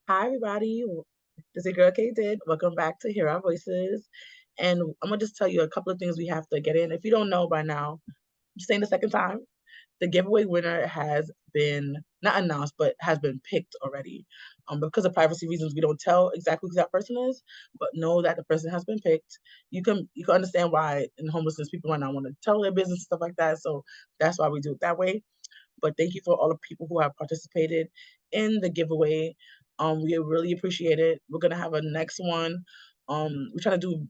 Hi, everybody. This is your girl K did. Welcome back to Hear Our Voices. And I'm gonna just tell you a couple of things we have to get in. If you don't know by now, I'm saying the second time. The giveaway winner has been not announced, but has been picked already. Because of privacy reasons, we don't tell exactly who that person is, but know that the person has been picked. You can understand why in homelessness people might not want to tell their business and stuff like that. So that's why we do it that way. But thank you for all the people who have participated in the giveaway. We really appreciate it. We're gonna have a next one. We're trying to do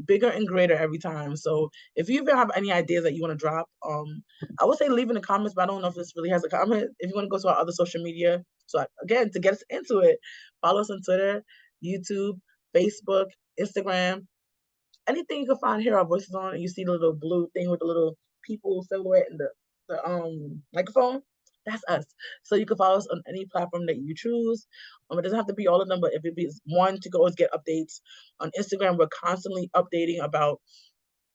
bigger and greater every time. So if you even have any ideas that you want to drop, I would say leave in the comments, but I don't know if this really has a comment. If you want to go to our other social media, so again, to get us into it, follow us on Twitter, YouTube, Facebook, Instagram, anything you can find Hear Our Voices on, and you see the little blue thing with the little people silhouette and the microphone, that's us. So you can follow us on any platform that you choose. It doesn't have to be all of them, but if it be one to go always get updates. On Instagram, we're constantly updating about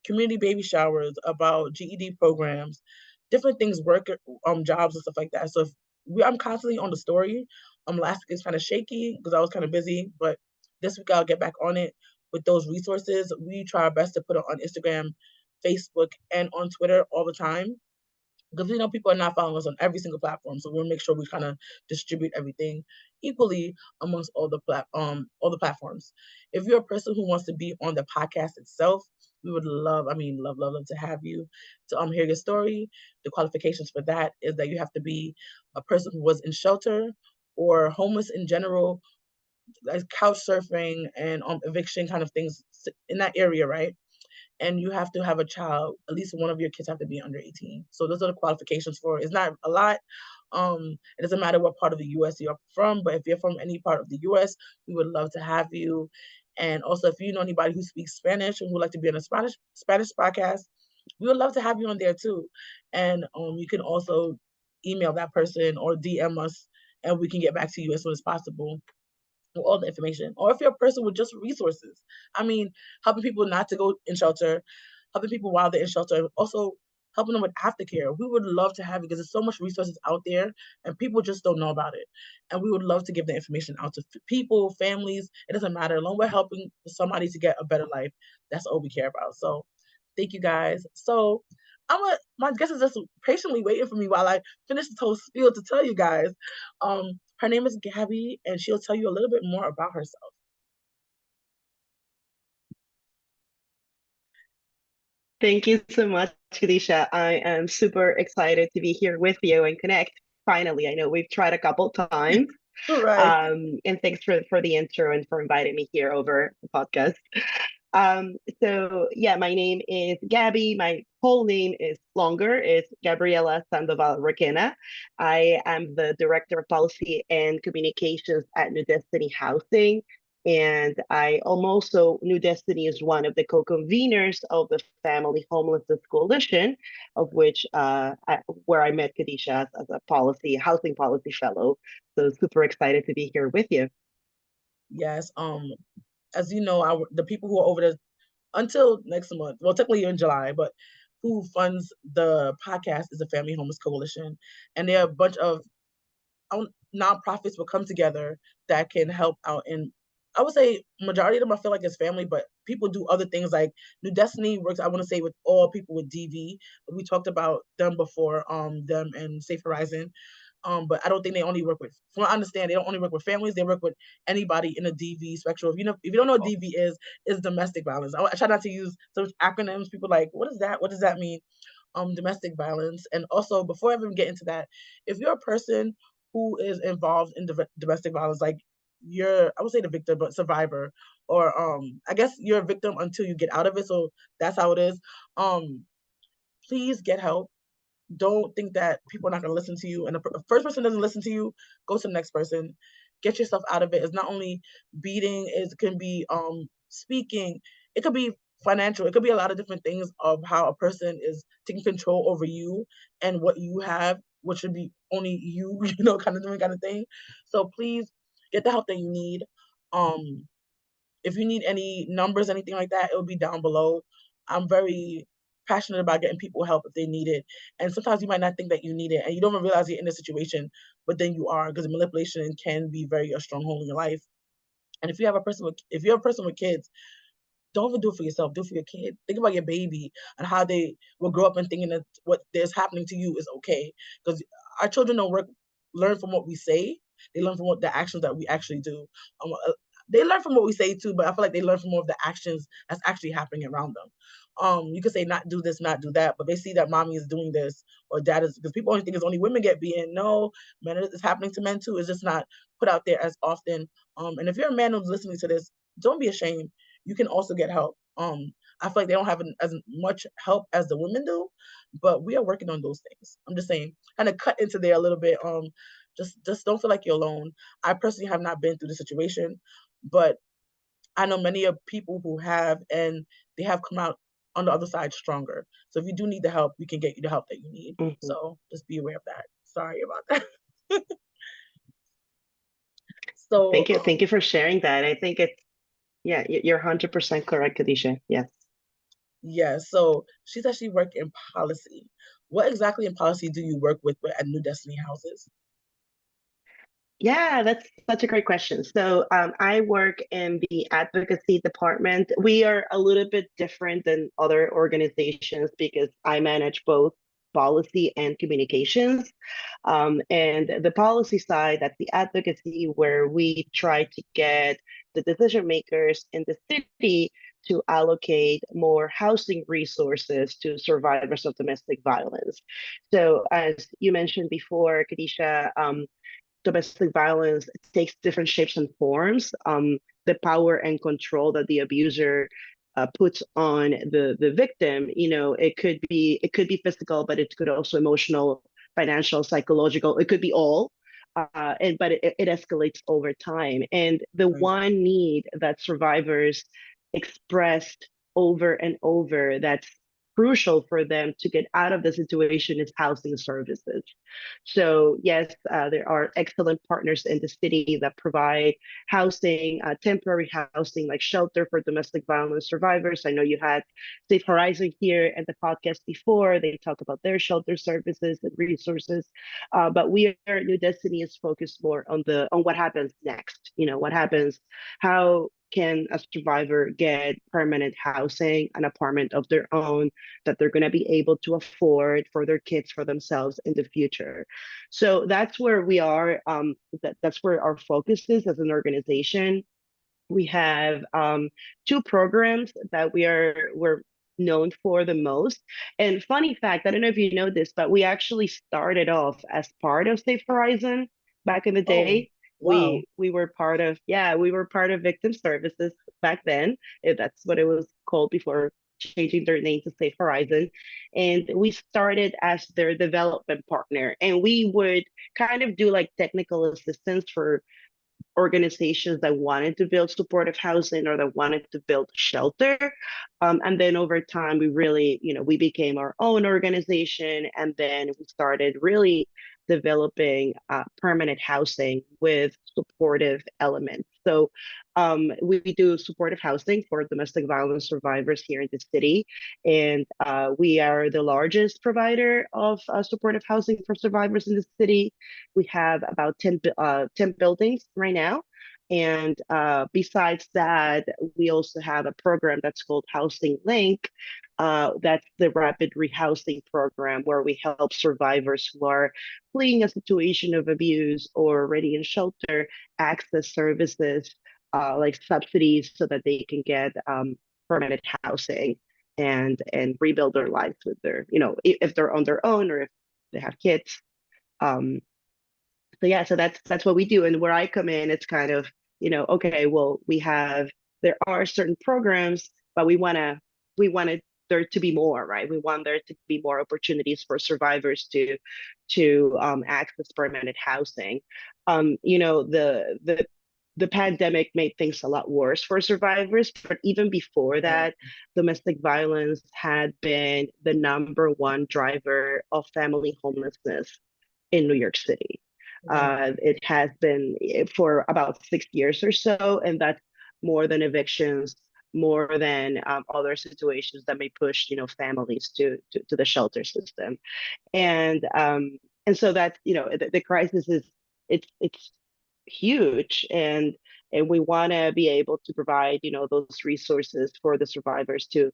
community baby showers, about GED programs, different things, work jobs and stuff like that. So I'm constantly on the story. Last week is kind of shaky because I was kind of busy, but this week I'll get back on it with those resources. We try our best to put it on Instagram, Facebook, and on Twitter all the time because we know people are not following us on every single platform. So we'll make sure we kind of distribute everything equally amongst all the platforms. If you're a person who wants to be on the podcast itself, we would love, love to have you to hear your story. The qualifications for that is that you have to be a person who was in shelter or homeless in general, like couch surfing and eviction kind of things in that area, right? And you have to have a child. At least one of your kids have to be under 18. So those are the qualifications for it. It's not a lot. It doesn't matter what part of the U.S. you're from, but if you're from any part of the U.S., we would love to have you. And also, if you know anybody who speaks Spanish and who would like to be on a Spanish podcast, we would love to have you on there too. And you can also email that person or DM us, and we can get back to you as soon as possible with all the information. Or if you're a person with just resources, I mean, helping people not to go in shelter, helping people while they're in shelter, also helping them with aftercare. We would love to have it because there's so much resources out there and people just don't know about it. And we would love to give the information out to people, families. It doesn't matter. As long as we're helping somebody to get a better life, that's all we care about. So thank you guys. So my guest is just patiently waiting for me while I finish this whole spiel to tell you guys. Her name is Gabby, and she'll tell you a little bit more about herself. Thank you so much, Kadisha. I am super excited to be here with you and connect. Finally, I know we've tried a couple times. Right. And thanks for the intro and for inviting me here over the podcast. So yeah, my name is Gabby. My whole name is longer. It's Gabriela Sandoval Requena. I am the Director of Policy and Communications at New Destiny Housing. And I am also, New Destiny is one of the co-conveners of the Family Homelessness Coalition, of which where I met Kadisha as a housing policy fellow. So super excited to be here with you. Yes. As you know, the people who are over there until next month, well, technically in July, but who funds the podcast is the Family Homeless Coalition, and there are a bunch of nonprofits will come together that can help out. And I would say majority of them I feel like it's family, but people do other things like New Destiny works. I want to say with all people with DV. We talked about them before, them and Safe Horizon. But I don't think they only work with. From what I understand, they don't only work with families. They work with anybody in a DV spectrum. If you don't know what DV is domestic violence. I try not to use some acronyms. People are like, what is that? What does that mean? Domestic violence. And also, before I even get into that, if you're a person who is involved in domestic violence, like I would say the victim, but survivor, or I guess you're a victim until you get out of it. So that's how it is. Um, please get help. Don't think that people are not going to listen to you. And the first person doesn't listen to you, go to the next person. Get yourself out of it. It's not only beating, it can be speaking, it could be financial, it could be a lot of different things of how a person is taking control over you and what you have, which should be only you, kind of thing. So please get the help that you need. If you need any numbers, anything like that, it will be down below. I'm very passionate about getting people help if they need it. And sometimes you might not think that you need it, and you don't even realize you're in a situation, but then you are, because manipulation can be very a stronghold in your life. And if you have a person with kids, don't even do it for yourself. Do it for your kid. Think about your baby and how they will grow up and thinking that what is happening to you is okay. Because our children don't learn from what we say. They learn from what the actions that we actually do. They learn from what we say too, but I feel like they learn from more of the actions that's actually happening around them. You could say not do this, not do that, but they see that mommy is doing this or dad is, because people only think it's only women get beaten. No, men, it's happening to men too. It's just not put out there as often. And if you're a man who's listening to this, don't be ashamed. You can also get help. I feel like they don't have as much help as the women do, but we are working on those things. I'm just saying, kind of cut into there a little bit. Just don't feel like you're alone. I personally have not been through the situation, but I know many of people who have, and they have come out on the other side stronger. So if you do need the help, we can get you the help that you need. Mhm. So just be aware of that. Sorry about that. So Thank you for sharing that. I think it's yeah, you're 100% correct, Kadisha. Yes. yeah, so she said she worked in policy. What exactly in policy do you work with at New Destiny Houses? Yeah, that's such a great question. So, I work in the advocacy department. We are a little bit different than other organizations because I manage both policy and communications. And the policy side, that's the advocacy, where we try to get the decision makers in the city to allocate more housing resources to survivors of domestic violence. So, as you mentioned before, Kadisha, domestic violence takes different shapes and forms. The power and control that the abuser puts on the victim, it could be physical, but it could also emotional, financial, psychological. It could be all. But it escalates over time. And the Right, one need that survivors expressed over and over that's crucial for them to get out of the situation is housing services. So yes, there are excellent partners in the city that provide housing, temporary housing, like shelter for domestic violence survivors. I know you had Safe Horizon here at the podcast before. They talk about their shelter services and resources. But we are New Destiny is focused more on the on what happens next. What happens, how can a survivor get permanent housing, an apartment of their own that they're going to be able to afford for their kids, for themselves in the future. So that's where we are. That's where our focus is as an organization. We have two programs that we're known for the most. And funny fact, I don't know if you know this, but we actually started off as part of Safe Horizon back in the oh, day. wow. We were part of, yeah, we were part of Victim Services back then. If that's what it was called before changing their name to Safe Horizon. And we started as their development partner. And we would kind of do like technical assistance for organizations that wanted to build supportive housing or that wanted to build shelter. And then over time, we really, we became our own organization. And then we started really developing permanent housing with supportive elements. So we do supportive housing for domestic violence survivors here in the city. And we are the largest provider of supportive housing for survivors in the city. We have about 10 buildings right now. And besides that, we also have a program that's called Housing Link. That's the rapid rehousing program where we help survivors who are fleeing a situation of abuse or already in shelter access services like subsidies so that they can get permanent housing and rebuild their lives with their, if they're on their own or if they have kids. Um, so yeah, so that's what we do. And where I come in, it's kind of, okay, well, there are certain programs, but we wanted there to be more, right? We want there to be more opportunities for survivors to access permanent housing. The pandemic made things a lot worse for survivors, but even before Right, that, domestic violence had been the number one driver of family homelessness in New York City. right, It has been for about 6 years or so, and that's more than evictions. more than other situations that may push, families to the shelter system. And and so that, the crisis is, it's huge, and we want to be able to provide, those resources for the survivors to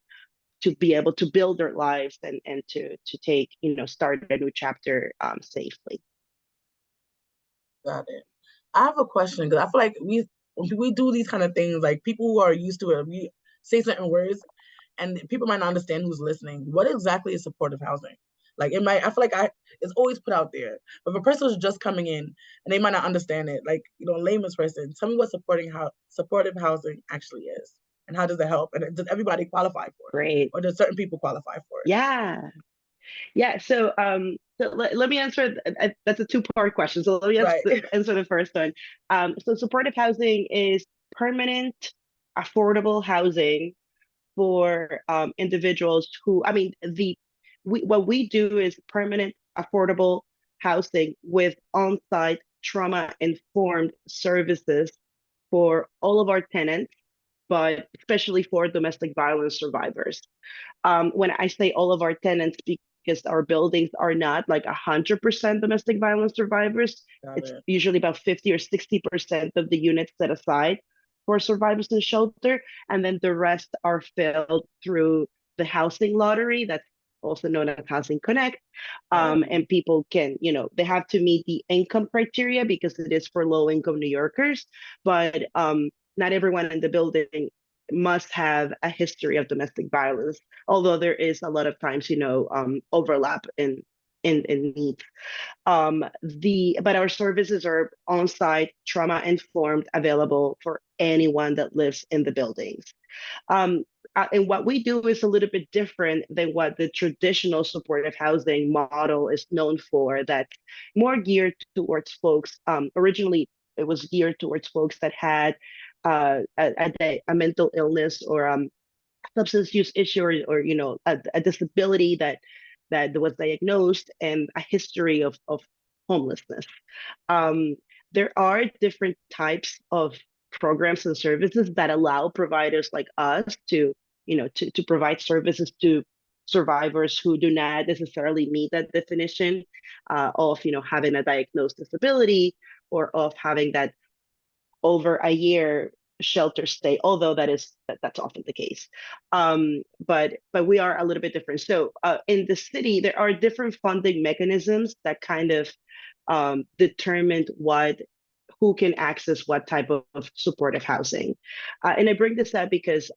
be able to build their lives, and to take, start a new chapter safely. Got it. I have a question because I feel like when we do these kind of things, like people who are used to it, we say certain words, and people might not understand who's listening. What exactly is supportive housing? Like it might, I feel like it's always put out there, but if a person is just coming in and they might not understand it, like layman's person, tell me what supportive housing actually is, and how does it help, and does everybody qualify for it, Great. or does certain people qualify for it? Yeah. Yeah. So let me answer. That's a two-part question. So let me Right. answer the first one. So supportive housing is permanent, affordable housing for individuals who, I mean, what we do is permanent, affordable housing with on-site trauma-informed services for all of our tenants, but especially for domestic violence survivors. When I say all of our tenants, because our buildings are not like 100% domestic violence survivors, Got it's it. usually about 50 or 60% of the units set aside for survivors in shelter, and then the rest are filled through the housing lottery that's also known as Housing Connect. Oh, And people can, they have to meet the income criteria because it is for low income New Yorkers, but not everyone in the building must have a history of domestic violence, although there is a lot of times, overlap in needs. But our services are on-site, trauma-informed, available for anyone that lives in the buildings. And what we do is a little bit different than what the traditional supportive housing model is known for. That's more geared towards folks. Originally, it was geared towards folks that had a mental illness, or substance use issue, or a disability that was diagnosed, and a history of homelessness. um, there are different types of programs and services that allow providers like us to provide services to survivors who do not necessarily meet that definition of having a diagnosed disability, or of having that over a year shelter stay, although that's often the case. But we are a little bit different. So in the city, there are different funding mechanisms that kind of determine who can access what type of supportive housing. And I bring this up because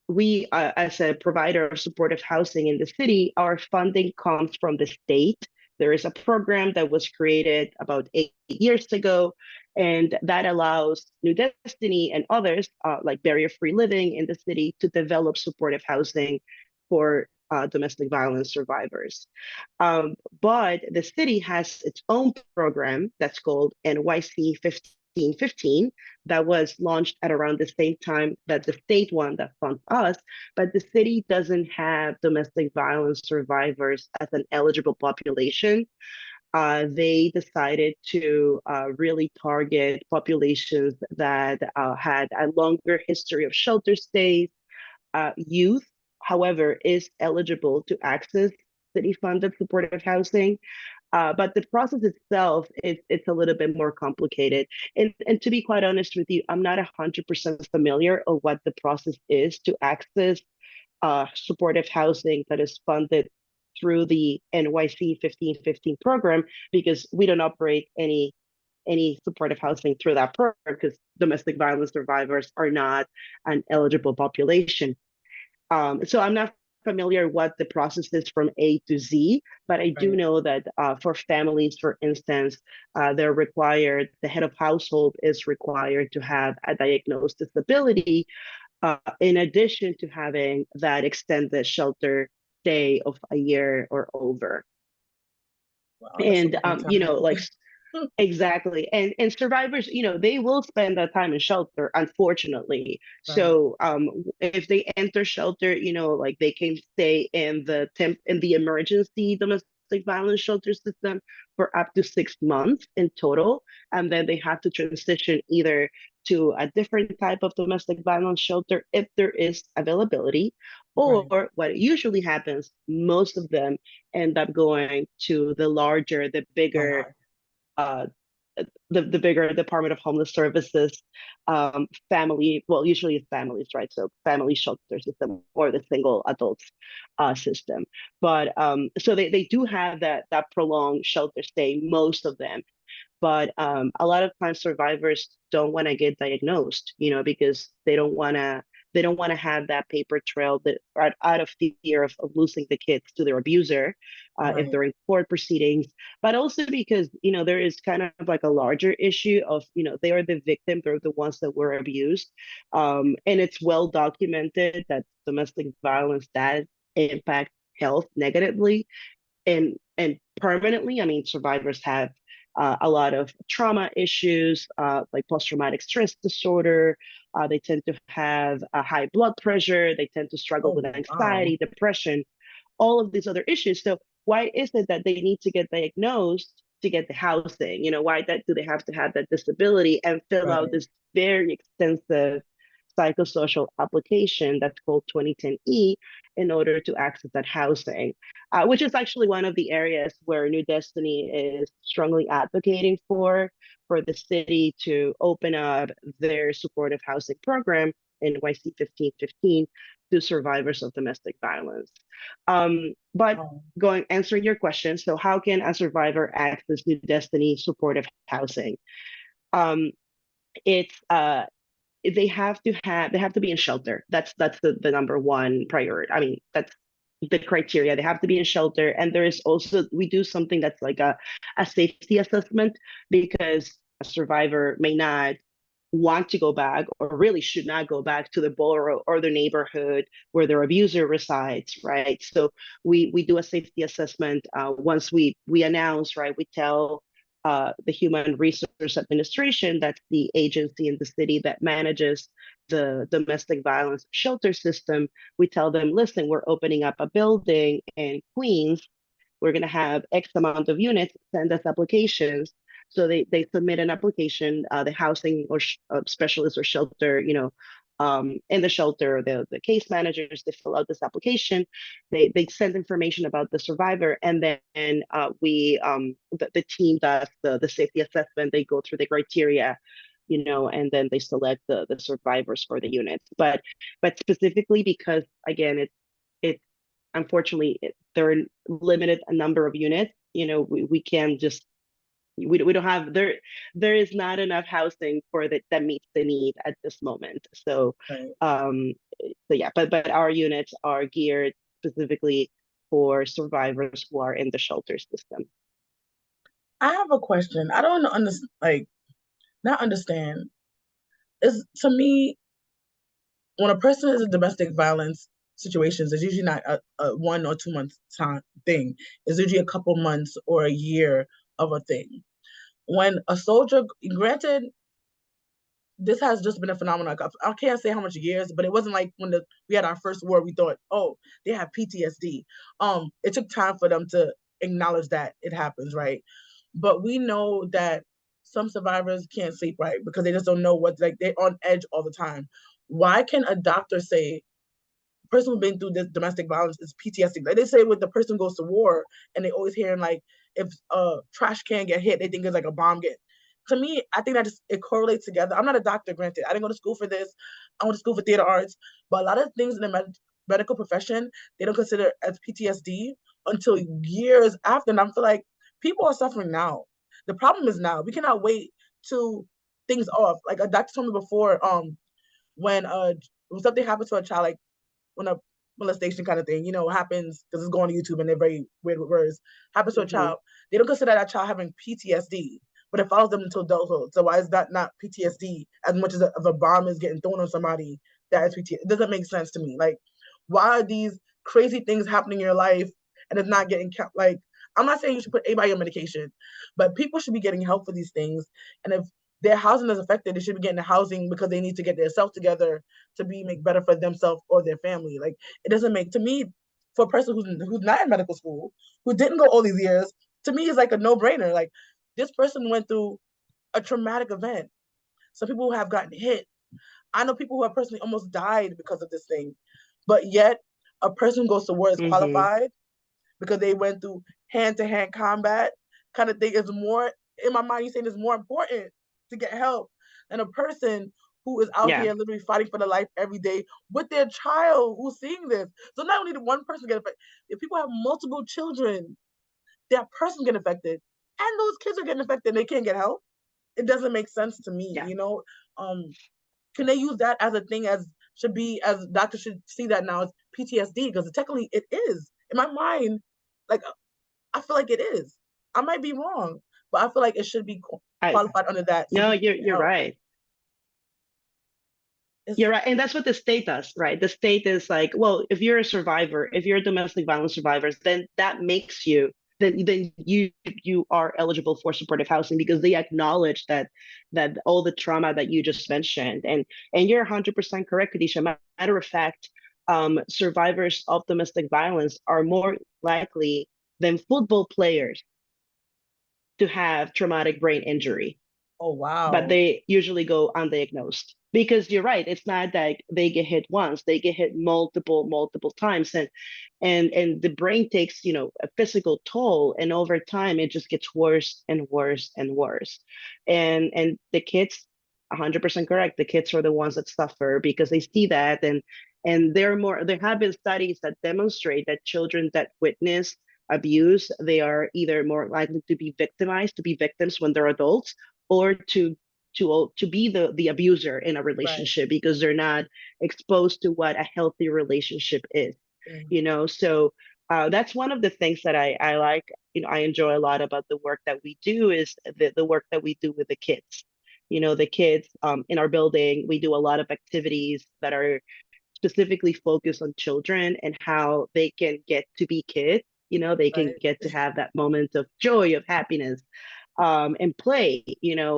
we, as a provider of supportive housing in the city, our funding comes from the state. There is a program that was created about 8 years ago, and that allows New Destiny and others, like Barrier Free Living in the city, to develop supportive housing for domestic violence survivors. But the city has its own program that's called NYC 1515, that was launched at around the same time that the state one that funds us, but the city doesn't have domestic violence survivors as an eligible population. They decided to really target populations that had a longer history of shelter stays. Youth, however, is eligible to access city-funded supportive housing, but the process itself it's a little bit more complicated. And to be quite honest with you, I'm not 100% familiar of what the process is to access supportive housing that is funded through the NYC 1515 program, because we don't operate any supportive housing through that program, because domestic violence survivors are not an eligible population. So I'm not familiar what the process is from A to Z, but I do right. know that for families, for instance, the head of household is required to have a diagnosed disability, in addition to having that extended shelter stay of a year or over. Wow, that's a And long time. like, exactly. And survivors, they will spend that time in shelter, unfortunately. Right. So if they enter shelter, like they can stay in the emergency domestic violence shelter system for up to 6 months in total. And then they have to transition either to a different type of domestic violence shelter if there is availability. Right. Or what usually happens, most of them end up going to the larger, the bigger, Uh-huh. uh, the bigger Department of Homeless Services, family, well, usually it's families, right? So family shelter system or the single adults system. But so they do have that prolonged shelter stay, most of them. But a lot of times survivors don't want to get diagnosed, because they don't want to have that paper trail that out of fear of losing the kids to their abuser if Right. they're in court proceedings, but also because there is kind of like a larger issue of they are the victim, they're the ones that were abused, and it's well documented that domestic violence does impact health negatively and permanently. I mean, survivors have a lot of trauma issues, like post-traumatic stress disorder. They tend to have a high blood pressure. They tend to struggle Oh, with wow. anxiety, depression, all of these other issues. So why is it that they need to get diagnosed to get the housing? Why that do they have to have that disability and fill out Right. this very extensive psychosocial application that's called 2010E in order to access that housing, which is actually one of the areas where New Destiny is strongly advocating for the city to open up their supportive housing program in YC 1515 to survivors of domestic violence. But Oh, answering your question, so how can a survivor access New Destiny supportive housing? Um, it's they have to be in shelter. That's the number one priority. I mean, that's the criteria. They have to be in shelter. And there is also, we do something that's like a safety assessment, because a survivor may not want to go back, or really should not go back to the borough or the neighborhood where their abuser resides, right? So we do a safety assessment. Once we announce, right, we tell the Human Resource Administration, that's the agency in the city that manages the domestic violence shelter system. We tell them, listen, we're opening up a building in Queens. We're going to have X amount of units, send us applications. So they submit an application, the housing or specialist or shelter, in the shelter, the case managers, they fill out this application, they send information about the survivor, and then the team does the safety assessment. They go through the criteria, and then they select the survivors for the units. But specifically because again, it's unfortunately there are limited a number of units. We can't just we don't have there is not enough housing for that meets the need at this moment. So right. um yeah, but our units are geared specifically for survivors who are in the shelter system. I have a question. I don't understand, like, not understand. Is to me, when a person is in domestic violence situations, it's usually not a 1 or 2 month time thing. It's usually a couple months or a year of a thing. When a soldier, granted, this has just been a phenomenon. I can't say how much years, but it wasn't like when we had our first war, we thought, oh, they have PTSD. It took time for them to acknowledge that it happens, right? But we know that some survivors can't sleep right because they just don't know what, like, they're on edge all the time. Why can a doctor say person who's been through this domestic violence is PTSD? Like they say when the person goes to war and they always hearing like if a trash can get hit, they think it's like a bomb get. To me, I think that just it correlates together. I'm not a doctor, granted. I didn't go to school for this. I went to school for theater arts, but a lot of things in the medical profession they don't consider as PTSD until years after. And I feel like people are suffering now. The problem is now. We cannot wait to things off. Like a doctor told me before, when something happens to a child, like when a molestation kind of thing, happens because it's going to YouTube and they're very weird with words, happens to a Hmm. child, they don't consider that child having PTSD, but it follows them until adulthood. So why is that not PTSD as much as if a bomb is getting thrown on somebody that is PTSD? It doesn't make sense to me. Like, why are these crazy things happening in your life and it's not getting kept? Like, I'm not saying you should put anybody on medication, but people should be getting help for these things. And if their housing is affected, they should be getting the housing because they need to get their self together to be make better for themselves or their family. Like it doesn't make to me for a person who's not in medical school, who didn't go all these years, to me it's like a no brainer. Like this person went through a traumatic event. some people who have gotten hit. I know people who have personally almost died because of this thing, but yet a person who goes to war is Hmm. qualified because they went through hand to hand combat kind of thing is more, in my mind, you're saying it's more important to get help than a person who is out Yeah. here literally fighting for their life every day with their child who's seeing this. So not only did one person get affected, if people have multiple children, that person get affected and those kids are getting affected and they can't get help. It doesn't make sense to me, Yeah. you know? Um, can they use that as a thing as should be as doctors should see that now as PTSD because technically it is in my mind. Like I feel like it is. I might be wrong, but I feel like it should be I qualified under that so No, people you're can get you're help. right. It's You're right. And that's what the state does, right? The state is like, well, if you're a survivor, if you're a domestic violence survivor, then that makes you then you are eligible for supportive housing because they acknowledge that all the trauma that you just mentioned. And you're 100% correct, Kadisha. Matter of fact, survivors of domestic violence are more likely than football players to have traumatic brain injury, oh but wow, they usually go undiagnosed because you're right, it's not that they get hit once, they get hit multiple times, and the brain takes, a physical toll, and over time it just gets worse and worse and worse. And the kids, 100% correct, the kids are the ones that suffer because they see that, and there have been studies that demonstrate that children that witness abuse, they are either more likely to be victimized, to be victims when they're adults, or to be the abuser in a right. relationship because they're not exposed to what a healthy relationship is. Mm, So that's one of the things that I like, I enjoy a lot about the work that we do is the work that we do with the kids. The kids in our building, we do a lot of activities that are specifically focused on children and how they can get to be kids. They can right. get to have that moment of joy, of happiness, and play, and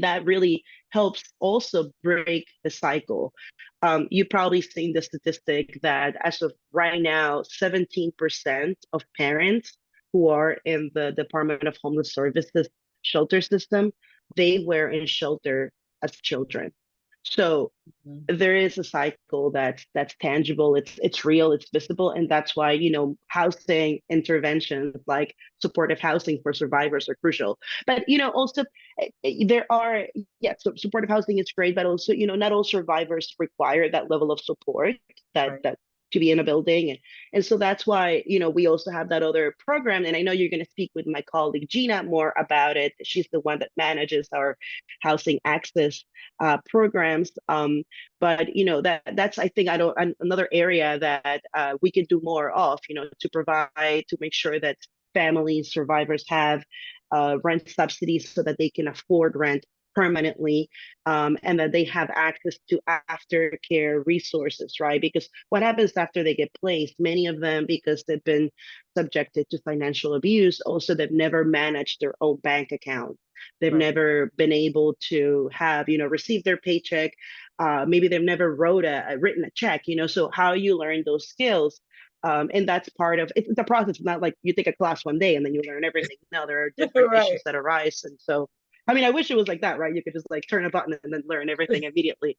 that really helps also break the cycle. You've probably seen the statistic that as of right now, 17% of parents who are in the Department of Homeless Services shelter system, they were in shelter as children. So Mm, there is a cycle that's tangible, it's real, it's visible, and that's why housing interventions like supportive housing for survivors are crucial. But also there are, yeah, so supportive housing is great, but also not all survivors require that level of support that right. that to be in a building, and so that's why we also have that other program, and I know you're going to speak with my colleague Gina more about it. She's the one that manages our housing access programs. But that's, I think, I don't another area that we could do more of, to provide, to make sure that families, survivors have rent subsidies so that they can afford rent permanently, and that they have access to aftercare resources, right? Because what happens after they get placed, many of them, because they've been subjected to financial abuse, also they've never managed their own bank account. They've Right. never been able to have, receive their paycheck. Maybe they've never written a check, so how you learn those skills. And that's part of it's a process. It's not like you take a class one day and then you learn everything. No, there are different Right. issues that arise. And so, I mean, I wish it was like that, right? You could just like turn a button and then learn everything immediately.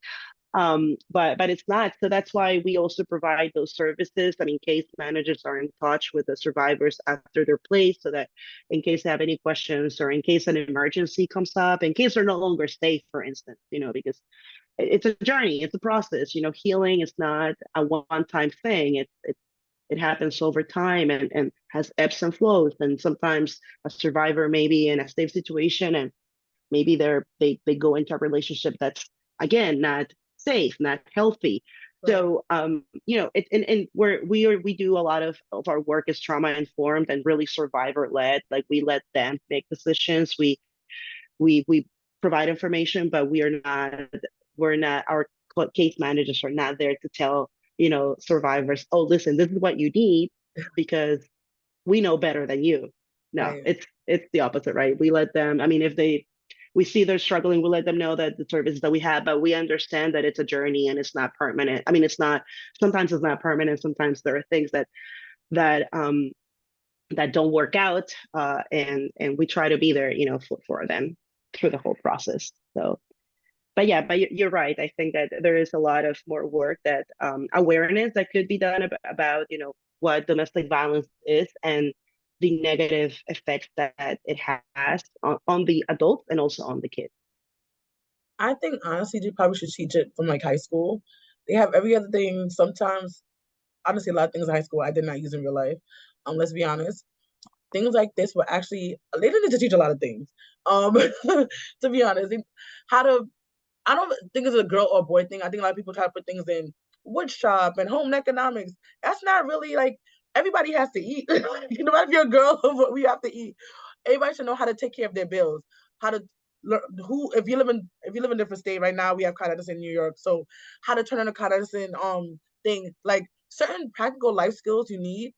But it's not. So that's why we also provide those services. I mean, case managers are in touch with the survivors after their place, so that in case they have any questions or in case an emergency comes up, in case they're no longer safe, for instance, because it's a journey, it's a process. Healing is not a one-time thing. It happens over time and has ebbs and flows. And sometimes a survivor may be in a safe situation and maybe they go into a relationship that's again not safe, not healthy. Right. So and we do a lot of our work is trauma informed and really survivor led. Like we let them make decisions. We provide information, but we're not our case managers are not there to tell survivors, oh, listen, this is what you need because we know better than you. No, Right. it's the opposite, right? We let them, I mean, if we see they're struggling, we let them know that the services that we have, but we understand that it's a journey and it's not permanent. I mean, sometimes it's not permanent. Sometimes there are things that don't work out, and we try to be there, for them. through the whole process. So, but yeah, but you're right. I think that there is a lot of more work that awareness that could be done about, what domestic violence is and the negative effects that it has on the adults and also on the kids. I think honestly, you probably should teach it from like high school. They have every other thing. Sometimes, honestly, a lot of things in high school I did not use in real life. Let's be honest. Things like this were actually they didn't need to teach a lot of things. Um, to be honest, how to I don't think it's a girl or boy thing. I think a lot of people try to put things in wood shop and home economics. That's not really like everybody has to eat. No matter if you're a girl, we have to eat. Everybody should know how to take care of their bills. How to learn who if you live in a different state right now, we have Con Edison in New York. So how to turn on a Con Edison thing like certain practical life skills you need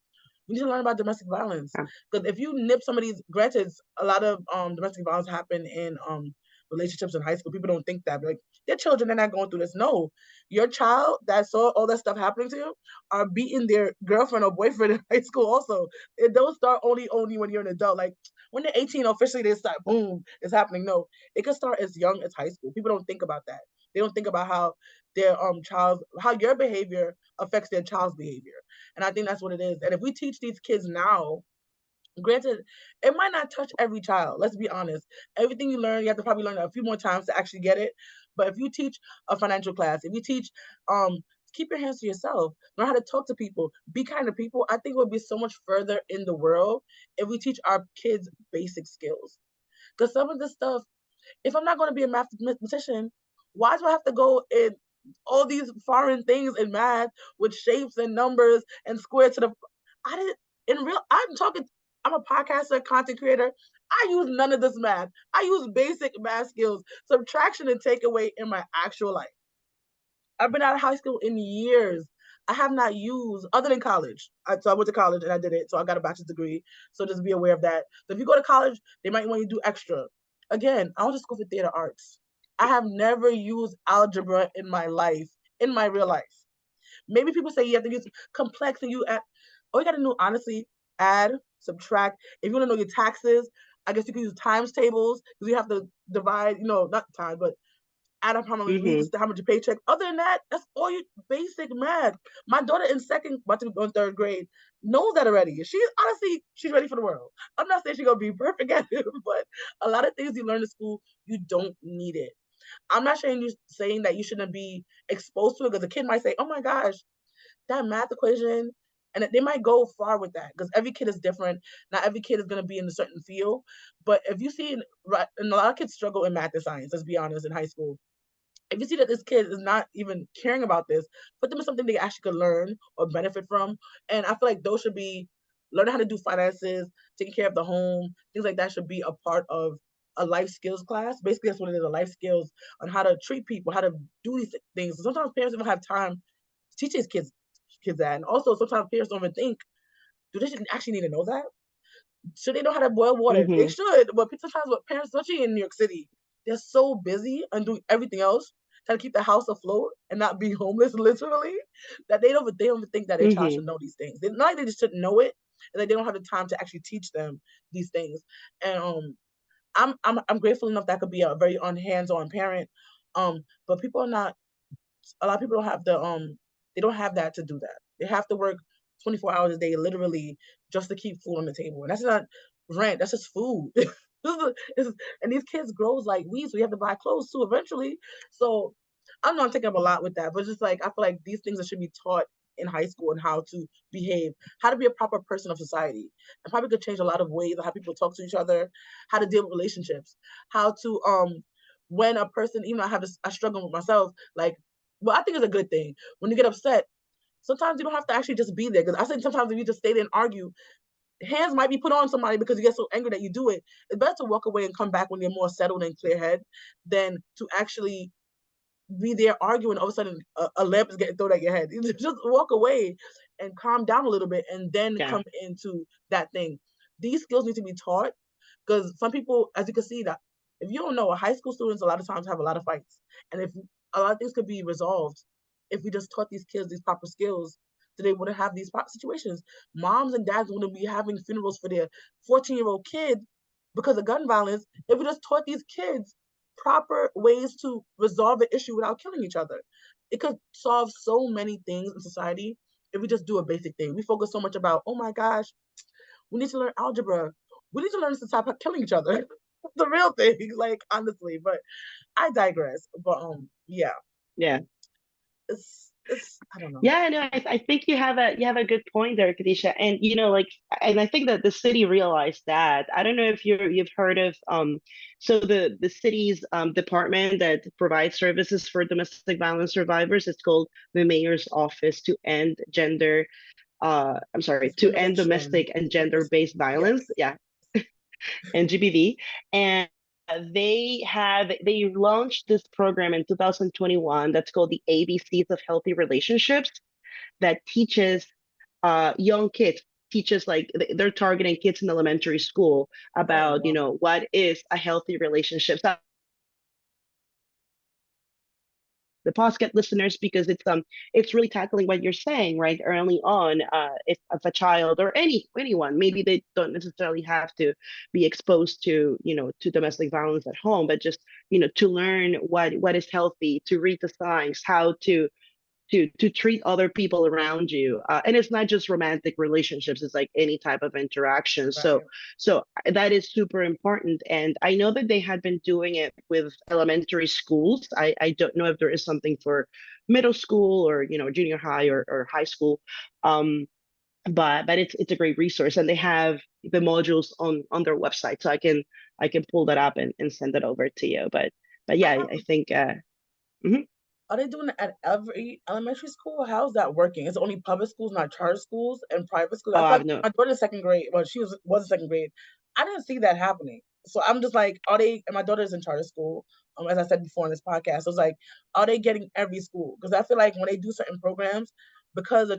to learn about domestic violence. Yeah. Because if you nip somebody's, granted, a lot of domestic violence happen in relationships in high school. People don't think that, but like their children are not going through this. No, your child that saw all that stuff happening to you are beating their girlfriend or boyfriend in high school. Also, it don't start only when you're an adult. Like when they're 18, officially they start boom, it's happening. No, it can start as young as high school. People don't think about that. They don't think about how their how your behavior affects their child's behavior. And I think that's what it is. And if we teach these kids now, granted, it might not touch every child. Let's be honest. Everything you learn, you have to probably learn it a few more times to actually get it. But if you teach a financial class, if you teach, keep your hands to yourself, learn how to talk to people, be kind to people, I think we'll be so much further in the world if we teach our kids basic skills. Because some of this stuff, if I'm not going to be a mathematician, why do I have to go in all these foreign things in math with shapes and numbers and square to the? I didn't in real. I'm talking. I'm a podcaster, content creator. I use none of this math. I use basic math skills, subtraction and takeaway in my actual life. I've been out of high school in years. I have not used other than college. So I went to college and I did it. So I got a bachelor's degree. So just be aware of that. So if you go to college, they might want you to do extra. Again, I went to school for theater arts. I have never used algebra in my life, in my real life. Maybe people say you have to use complex and you add, all you got to know, honestly, add, subtract. If you want to know your taxes, I guess you can use times tables because you have to divide, not time, but add up how much Mm-hmm. how much you paycheck. Other than that, that's all you basic math. My daughter in second, about to go in third grade, knows that already. She's ready for the world. I'm not saying she's gonna be perfect at it, but a lot of things you learn in school, you don't need it. I'm not saying that you shouldn't be exposed to it because a kid might say, "Oh my gosh, that math equation," and they might go far with that because every kid is different. Not every kid is gonna be in a certain field. But if you see, and a lot of kids struggle in math and science. Let's be honest, in high school if you see that this kid is not even caring about this, put them in something they actually could learn or benefit from. And I feel like those should be learning how to do finances, taking care of the home, things like that should be a part of a life skills class. Basically, that's what it is, a life skills on how to treat people, how to do these things. Sometimes parents don't have time to teach these kids that. And also sometimes parents don't even think, do they actually need to know that? Should they know how to boil water? They Mm-hmm. should. But sometimes what parents, especially in New York City, they're so busy and doing everything else, trying to keep the house afloat and not be homeless, literally, that they don't even think that their child Mm-hmm. should know these things. They're not like they just shouldn't know it, and like they don't have the time to actually teach them these things. And I'm grateful enough that I could be a very hands-on parent. But people are not a lot of people don't have they don't have that to do that. They have to work 24 hours a day literally just to keep food on the table. And that's not rent, that's just food. And these kids grows like weeds, so you have to buy clothes too eventually. So I'm not taking up a lot with that, but just like I feel like these things that should be taught in high school and how to behave, how to be a proper person of society. And probably could change a lot of ways of how people talk to each other, how to deal with relationships, how to when a person, even I struggle with myself, like well, I think it's a good thing. When you get upset, sometimes you don't have to actually just be there. Because I think sometimes if you just stay there and argue, hands might be put on somebody because you get so angry that you do it. It's better to walk away and come back when you're more settled and clear head than to actually be there arguing. All of a sudden, a lamp is getting thrown at your head. You just walk away and calm down a little bit, and then Yeah. come into that thing. These skills need to be taught because some people, as you can see, that if you don't know, high school students a lot of times have a lot of fights, and if a lot of things could be resolved if we just taught these kids these proper skills, so they wouldn't have these situations. Moms and dads wouldn't be having funerals for their 14-year-old kid because of gun violence, if we just taught these kids proper ways to resolve an issue without killing each other. It could solve so many things in society if we just do a basic thing. We focus so much about, oh my gosh, we need to learn algebra. We need to learn to stop killing each other. The real thing, like honestly. But I digress. But yeah, Yeah. it's I don't know. Yeah, no, I think you have a good point there, Kadisha. And like, and I think that the city realized that. I don't know if you've heard of so the city's department that provides services for domestic violence survivors. It's called the Mayor's Office to End Gender. I'm sorry, to end Discrimination domestic and against gender-based violence. yes. Yeah, NGBV, and they launched this program in 2021 that's called the ABCs of Healthy Relationships that teaches young kids, teaches like they're targeting kids in elementary school Oh about wow. what is a healthy relationship. So the podcast listeners, because it's really tackling what you're saying right early on. If a child or anyone, maybe they don't necessarily have to be exposed to to domestic violence at home, but just to learn what is healthy, to read the signs, how to treat other people around you, and it's not just romantic relationships, it's like any type of interaction. So Right. that is super important, and I know that they had been doing it with elementary schools. I don't know if there is something for middle school or junior high or high school, um but it's a great resource, and they have the modules on their website, so I can pull that up and send it over to you. But I yeah, have I think mhm. Are they doing it at every elementary school? How's that working? Is it only public schools, not charter schools and private schools? I Oh, feel like I've no. my daughter's second grade. Well, she was in second grade. I didn't see that happening. So I'm just like, are they? And my daughter's in charter school. As I said before in this podcast, I was like, are they getting every school? Because I feel like when they do certain programs, because the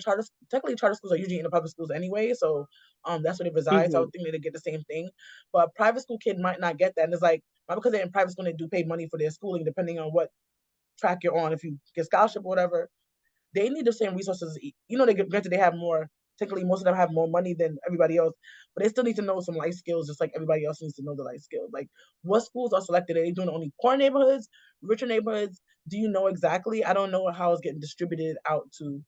technically charter schools are usually in the public schools anyway. So that's where they reside. So I Mhm. would think they get the same thing. But a private school kid might not get that. And it's like, not because they're in private school, they do pay money for their schooling, depending on what track you're on. If you get scholarship or whatever, they need the same resources. They get granted they have more. Technically, most of them have more money than everybody else, but they still need to know some life skills, just like everybody else needs to know the life skills. Like, what schools are selected? Are they doing only poor neighborhoods, richer neighborhoods? Do you know exactly? I don't know how it's getting distributed out to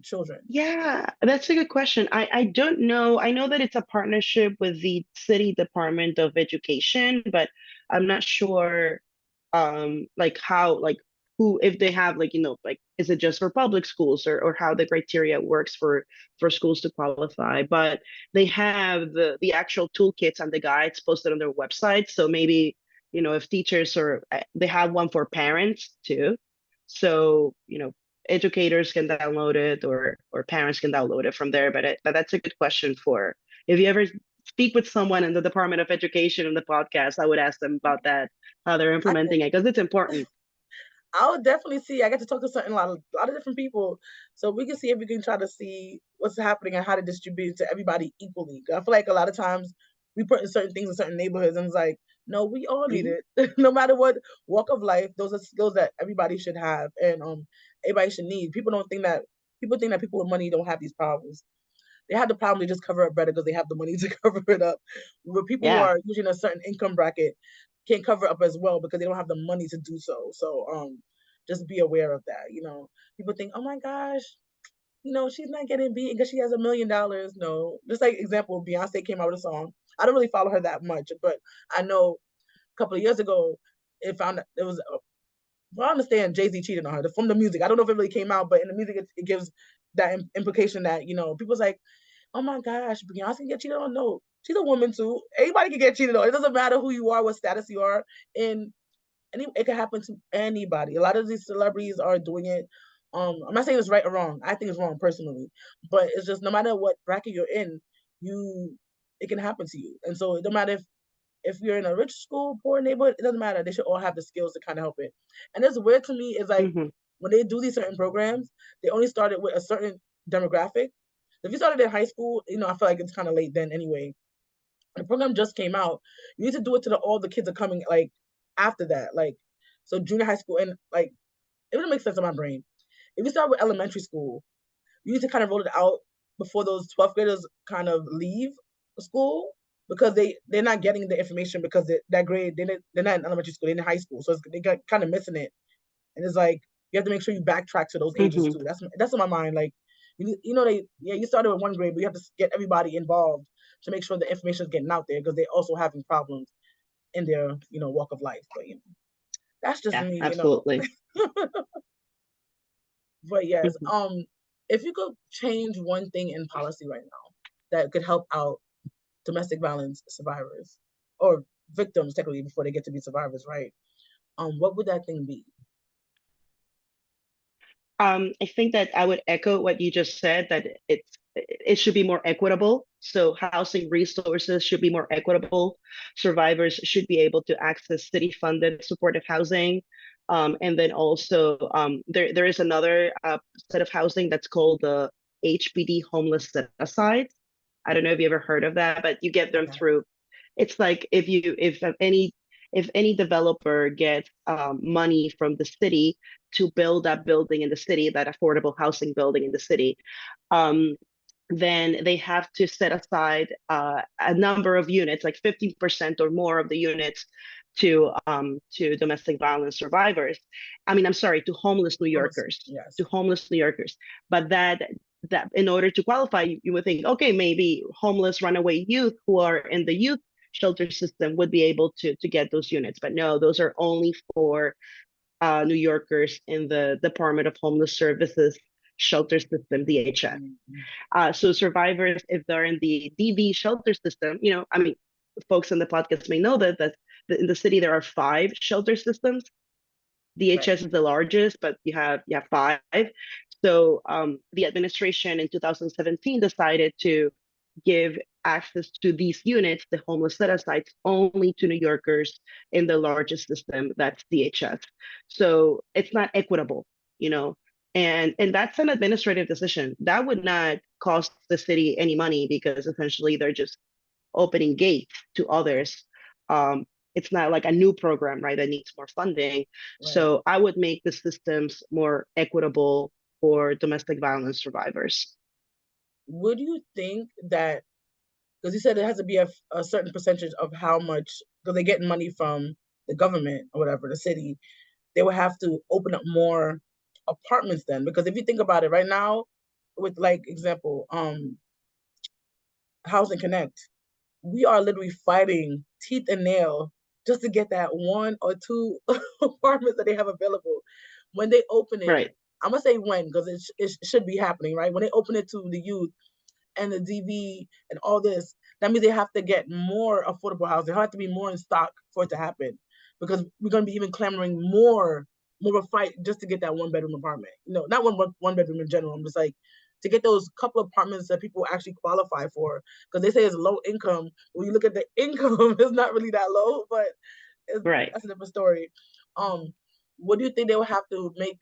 children. Yeah, that's a good question. I don't know. I know that it's a partnership with the City Department of Education, but I'm not sure like how like who if they have like like is it just for public schools or how the criteria works for schools to qualify. But they have the actual toolkits and the guides posted on their website. So maybe if teachers or they have one for parents too. So educators can download it or parents can download it from there. But that's a good question for if you ever speak with someone in the Department of Education in the podcast, I would ask them about that, how they're I implementing it, because it's important. I would definitely see. I get to talk to a lot of different people, so we can see if we can try to see what's happening and how to distribute it to everybody equally. I feel like a lot of times we put in certain things in certain neighborhoods, and it's like, no, we all need Mhm. it, no matter what walk of life. Those are skills that everybody should have, and everybody should need. People think that people with money don't have these problems. They have the problem, they just cover it better because they have the money to cover it up. Where people who Yeah. are usually in a certain income bracket can't cover up as well because they don't have the money to do so. So just be aware of that. People think, oh my gosh, she's not getting beat because she has $1 million. No, just like example, Beyonce came out with a song. I don't really follow her that much, but I know a couple of years ago it was. Well, I understand Jay Z cheated on her from the music. I don't know if it really came out, but in the music, it gives that implication that people's like, oh my gosh, Beyonce can get cheated on. No, she's a woman too. Anybody can get cheated on. It doesn't matter who you are, what status you are, and it can happen to anybody. A lot of these celebrities are doing it. I'm not saying it's right or wrong. I think it's wrong personally, but it's just no matter what bracket you're in, you it can happen to you. And so it don't matter if you're in a rich school, poor neighborhood, it doesn't matter. They should all have the skills to kind of help it. And it's weird to me is like Hmm. when they do these certain programs, they only started with a certain demographic. If you started in high school, I feel like it's kind of late then anyway. The program just came out. You need to do it to all the kids are coming like after that, like so junior high school and like it doesn't make sense in my brain. If you start with elementary school, you need to kind of roll it out before those 12th graders kind of leave school because they're not getting the information because that grade they're not in elementary school, they're in high school, so they got kind of missing it, and it's like you have to make sure you backtrack to those ages Hmm. too. That's in my mind. Like you know they yeah you started with one grade, but you have to get everybody involved to make sure the information is getting out there because they're also having problems in their walk of life. But that's just Yeah, me. absolutely. But yes, Hmm. if you could change one thing in policy right now that could help out domestic violence survivors or victims technically before they get to be survivors, right? What would that thing be? I think that I would echo what you just said, that it should be more equitable. So housing resources should be more equitable. Survivors should be able to access city-funded supportive housing. And then also there is another set of housing that's called the HPD homeless set aside. I don't know if you ever heard of that, but you get them Okay. through. It's like if any developer gets money from the city to build that building in the city, that affordable housing building in the city, um, then they have to set aside a number of units, like 50% or more of the units, to domestic violence survivors. I mean, I'm sorry, to homeless New Almost, Yorkers, yes. to homeless New Yorkers. But that in order to qualify, you would think, okay, maybe homeless runaway youth who are in the youth shelter system would be able to get those units. But no, those are only for New Yorkers in the Department of Homeless Services shelter system, DHS. Mhm. So survivors, if they're in the DV shelter system, I mean, folks in the podcast may know that in the city there are 5 shelter systems. Right. DHS is the largest, but you have 5. So the administration in 2017 decided to give access to these units, the homeless set-asides, only to New Yorkers in the largest system, that's DHS. So it's not equitable, you know, and that's an administrative decision. That would not cost the city any money because essentially they're just opening gates to others. Um, it's not like a new program, right, that needs more funding. Right. So I would make the systems more equitable for domestic violence survivors. Would you think that because you said it has to be a certain percentage of how much because they're getting money from the government or whatever, the city, they would have to open up more apartments then because if you think about it right now with like example Housing Connect, we are literally fighting teeth and nail just to get that one or two apartments that they have available. When they open it, Right. I'm gonna say when because it should be happening, right? When they open it to the youth and the DV and all this, that means they have to get more affordable housing. There have to be more in stock for it to happen because we're gonna be even clamoring more of a fight just to get that one bedroom apartment. Not one bedroom in general. I'm just like to get those couple of apartments that people actually qualify for because they say it's low income. When you look at the income, it's not really that low, but Right. that's a different story. Um, what do you think they would have to make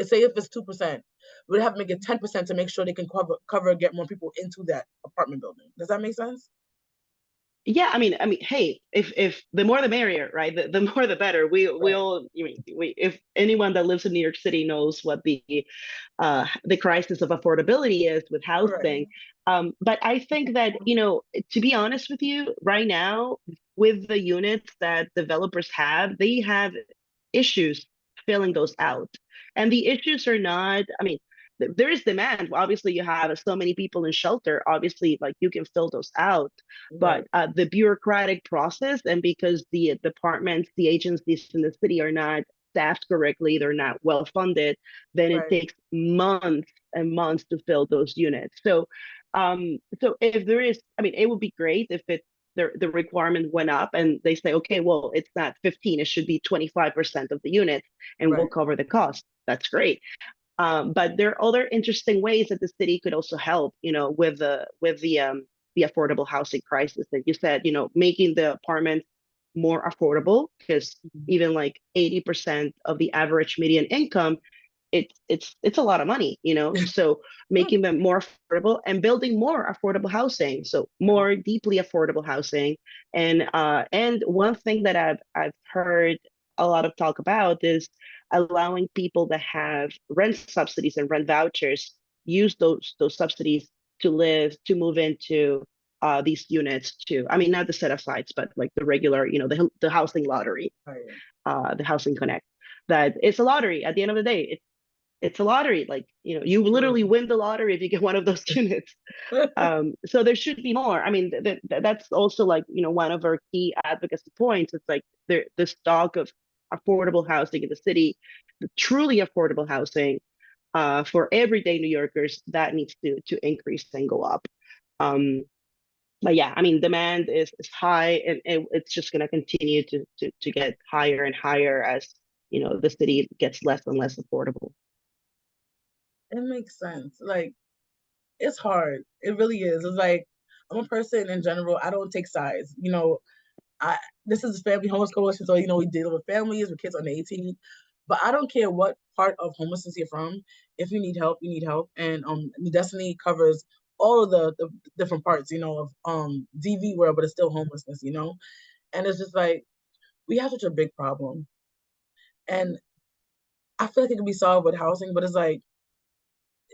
say if it's 2%, we'd have to make it 10% to make sure they can cover and get more people into that apartment building. Does that make sense? Yeah, I mean, hey, if the more the merrier, right? The more the better. We Right. all, if anyone that lives in New York City knows what the crisis of affordability is with Right. housing. But I think that, to be honest with you, right now, with the units that developers have, they have issues filling those out. And the issues are not, I mean, there is demand. Obviously, you have so many people in shelter. Obviously, like you can fill those out, Right. but the bureaucratic process, and because the departments, the agencies in the city are not staffed correctly, they're not well funded, then it Right. takes months and months to fill those units. So if there is, I mean, it would be great if the requirement went up and they say, okay, well, it's not 15, it should be 25% of the units, and we'll Right. cover the cost. That's great. But there are other interesting ways that the city could also help, with the affordable housing crisis that you said, making the apartments more affordable, because Mhm. even like 80% of the average median income, it's a lot of money, so making them more affordable and building more affordable housing, so more deeply affordable housing. And one thing that I've heard a lot of talk about is allowing people that have rent subsidies and rent vouchers use those subsidies to move into these units to, I mean, not the set asides, but like the regular, the housing lottery, Right. the housing connect. That it's a lottery. At the end of the day, it's a lottery. Like, you literally True. win the lottery if you get one of those units. So there should be more. I mean, that's also like, one of our key advocacy points. It's like the stock of affordable housing in the city, the truly affordable housing for everyday New Yorkers, that needs to increase and go up. Um, but yeah, I mean, demand is high, and it's just going to continue to get higher and higher as the city gets less and less affordable. It makes sense. Like, it's hard. It really is. It's like I'm a person in general. I don't take sides. I this is family homeless coalition, so we deal with families with kids under 18. But I don't care what part of homelessness you're from. If you need help, you need help, and Destiny covers all of the different parts, of DV world, but it's still homelessness. And it's just like we have such a big problem, and I feel like it can be solved with housing, but it's like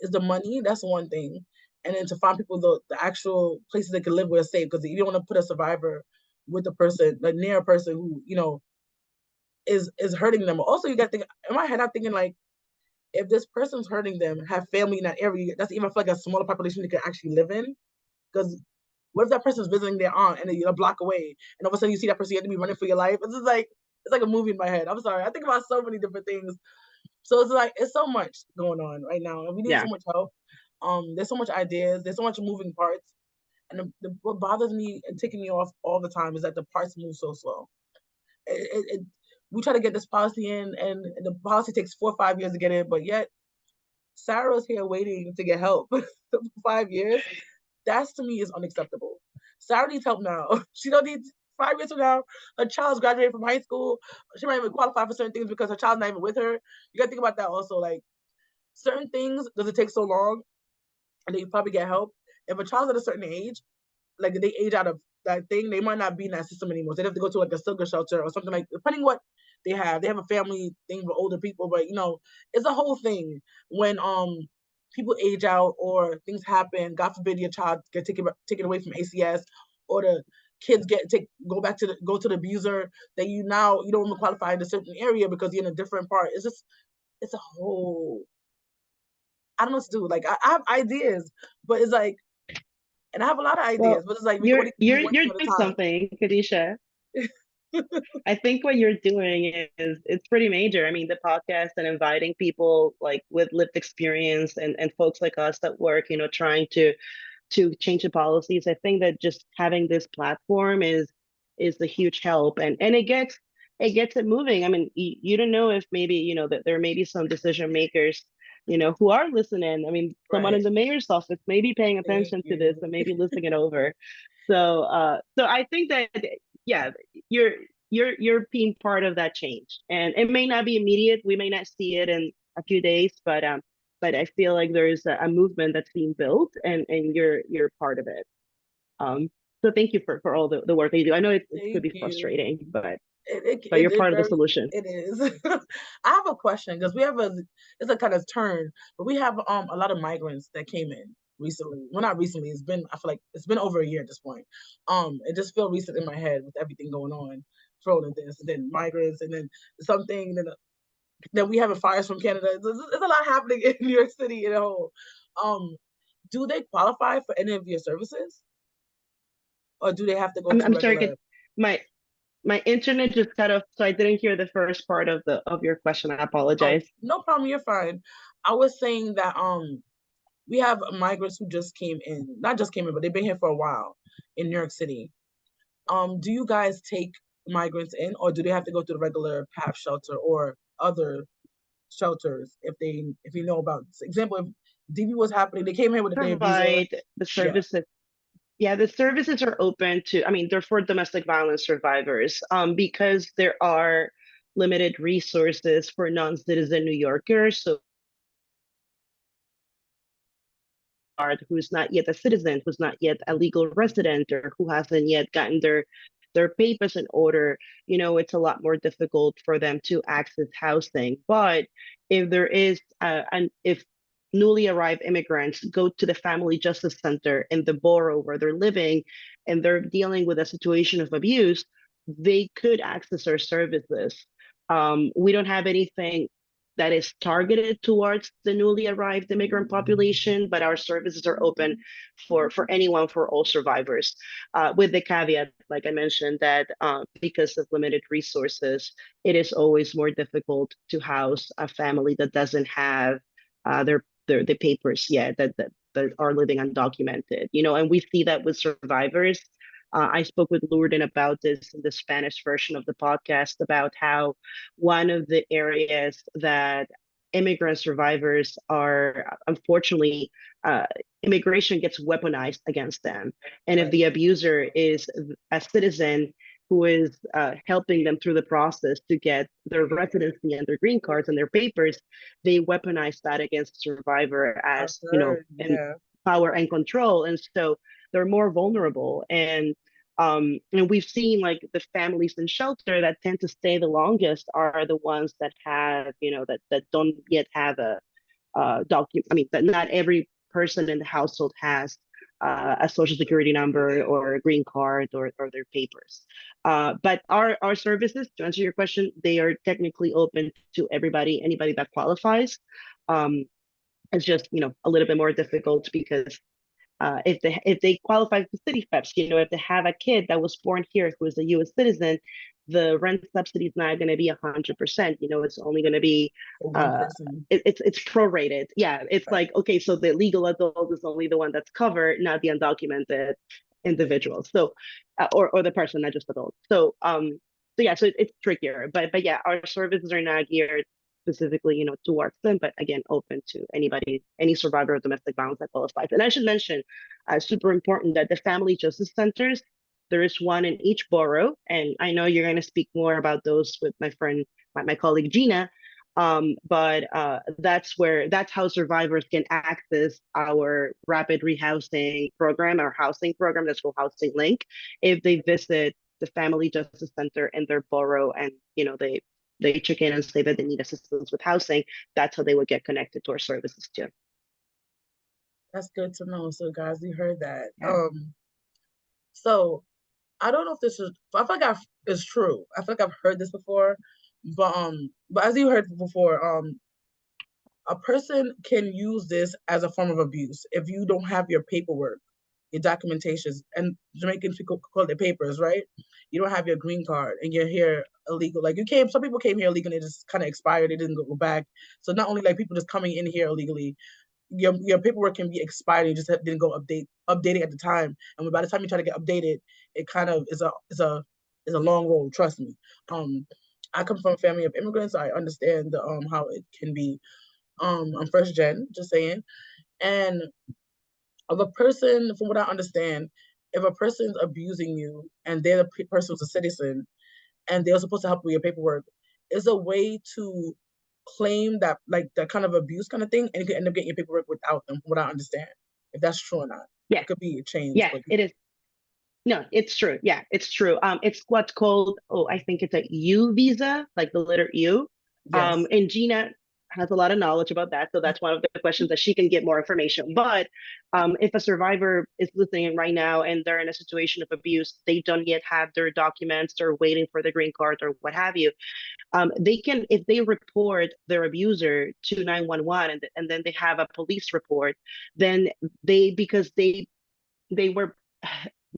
is the money. That's one thing, and then to find people the actual places they can live where it's safe, because you don't want to put a survivor with a person, like near a person who is hurting them. Also, you got to think in my head. I'm thinking like if this person's hurting them, have family in that area, that's even for like a smaller population they could actually live in. Because what if that person's visiting their aunt and you're a block away, and all of a sudden you see that person, you have to be running for your life? It's just like it's like a movie in my head. I'm sorry, I think about so many different things. So it's like it's so much going on right now, and we need so Yeah. much help. There's so much ideas, there's so much moving parts, and what bothers me and ticking me off all the time is that the parts move so slow. We try to get this policy in, and the policy takes 4 or 5 years to get in, but yet Sarah's here waiting to get help for 5 years. That's to me is unacceptable. Sarah needs help now. She don't need 5 years from now. Her child's graduating from high school. She might even qualify for certain things because her child's not even with her. You gotta think about that also. Like certain things, does it take so long, and then you probably get help. If a child's at a certain age, like they age out of that thing, they might not be in that system anymore. So they have to go to like a silver shelter or something, like depending what they have. They have a family thing for older people, but it's a whole thing when people age out or things happen. God forbid your child get taken away from ACS, or the kids go to the abuser. That you don't even qualify in a certain area because you're in a different part. It's a whole. I don't know what to do. Like I have ideas, but it's like, and I have a lot of Well, ideas, but it's like we can you're only do you're one you're thing doing at something, Kadisha. a time. I think what you're doing is it's pretty major. I mean, the podcast and inviting people like with lived experience and folks like us that work, trying to change the policies. I think that just having this platform is a huge help, and it gets it moving. I mean, you don't know if maybe that there may be some decision makers who are listening. I mean, someone in Right. the mayor's office may be paying Thank attention to this you. and maybe listening it over. So I think that yeah, you're you're being part of that change, and it may not be immediate. We may not see it in a few days, but I feel like there's a movement that's being built, and you're part of it. Um, so thank you for all the work that you do. I know it could Thank be you. frustrating, but It, you're it part of the very solution. it is. I have a question because we have it's a kind of turn, but we have a lot of migrants that came in recently. Well, not recently. I feel like it's been over a year at this point. It just feel recent in my head with everything going on, thrown in this, and then migrants, and then something, then we have fires from Canada. There's a lot happening in New York City in a whole. Um, do they qualify for any of your services, or do they have to go to I'm sorry, regular? my my internet just cut off, so I didn't hear the first part of your question. I Oh, apologize. no problem. You're fine. I was saying that we have migrants who just came in, not just came in, but they've been here for a while in New York City. Do you guys take migrants in, or do they have to go to the regular PAF shelter or other shelters if you know about? Example, if DV was happening, they came here with a day visa. Provide the Yeah, services. Yeah, the services are open to, I mean, they're for domestic violence survivors, because there are limited resources for non-citizen New Yorkers. So who's not yet a citizen, who's not yet a legal resident, or who hasn't yet gotten their papers in order, it's a lot more difficult for them to access housing. But if there is, and if newly arrived immigrants go to the family justice center in the borough where they're living and they're dealing with a situation of abuse, they could access our services. We don't have anything that is targeted towards the newly arrived immigrant population, but our services are open for anyone, for all survivors, with the caveat, like I mentioned, that because of limited resources, it is always more difficult to house a family that doesn't have their the papers yet, that are living undocumented, and we see that with survivors. I spoke with Lourdes about this in the Spanish version of the podcast about how one of the areas that immigrant survivors are, unfortunately, uh, immigration gets weaponized against them. And if Right. the abuser is a citizen who is helping them through the process to get their residency and their green cards and their papers, they weaponize that against the survivor I've as, heard, and yeah. power and control. And so they're more vulnerable. And we've seen like the families in shelter that tend to stay the longest are the ones that have, that don't yet have a document. I mean, that not every person in the household has a social security number or a green card, or their papers. But our services, to answer your question, they are technically open to everybody, anybody that qualifies. Um, it's just, a little bit more difficult because if they qualify for city steps, if they have a kid that was born here who is a U.S. citizen, the rent subsidy is not going to be 100%. It's only going to be For one uh, person. it's prorated. Yeah, it's Right. like, okay, so the legal adult is only the one that's covered, not the undocumented individual. So, or the person, not just adult. So yeah, so it's trickier. But yeah, our services are not geared specifically, towards them, but again, open to anybody, any survivor of domestic violence that qualifies. And I should mention, super important, that the family justice centers, there is one in each borough, and I know you're going to speak more about those with my friend, my colleague Gina. But that's how survivors can access our rapid rehousing program, our housing program that's called Housing Link, if they visit the family justice center in their borough, and they check in and say that they need assistance with housing. That's how they would get connected to our services too. That's good to know. So guys, we heard that. Yeah. So I don't know if this is I feel like it's true. I feel like I've heard this before. But as you heard before, a person can use this as a form of abuse if you don't have your paperwork, your documentations, and Jamaicans people call it papers, right? You don't have your green card and you're here illegal. Like some people came here illegally, and it just kind of expired. They didn't go back. So not only like people just coming in here illegally, your paperwork can be expired. You just didn't go updating at the time, and by the time you try to get updated, it kind of is a long road. Trust me. Um, I come from a family of immigrants. I understand how it can be. I'm first gen, just saying. And if a person, from what I understand, if a person's abusing you and they're the person who's a citizen and they're supposed to help with your paperwork, is a way to claim that like that kind of abuse kind of thing, and you can end up getting your paperwork without them, from what I understand. If that's true or not. Yeah. It could be a change, Yeah, but it is. No, it's true. Yeah, it's true. It's what's called, I think it's a U visa, like the letter U. yes. And Gina has a lot of knowledge about that, so that's one of the questions that she can get more information. But if a survivor is listening right now and they're in a situation of abuse, they don't yet have their documents, they're waiting for the green card or what have you. They can, if they report their abuser to 911, and then they have a police report, then because they were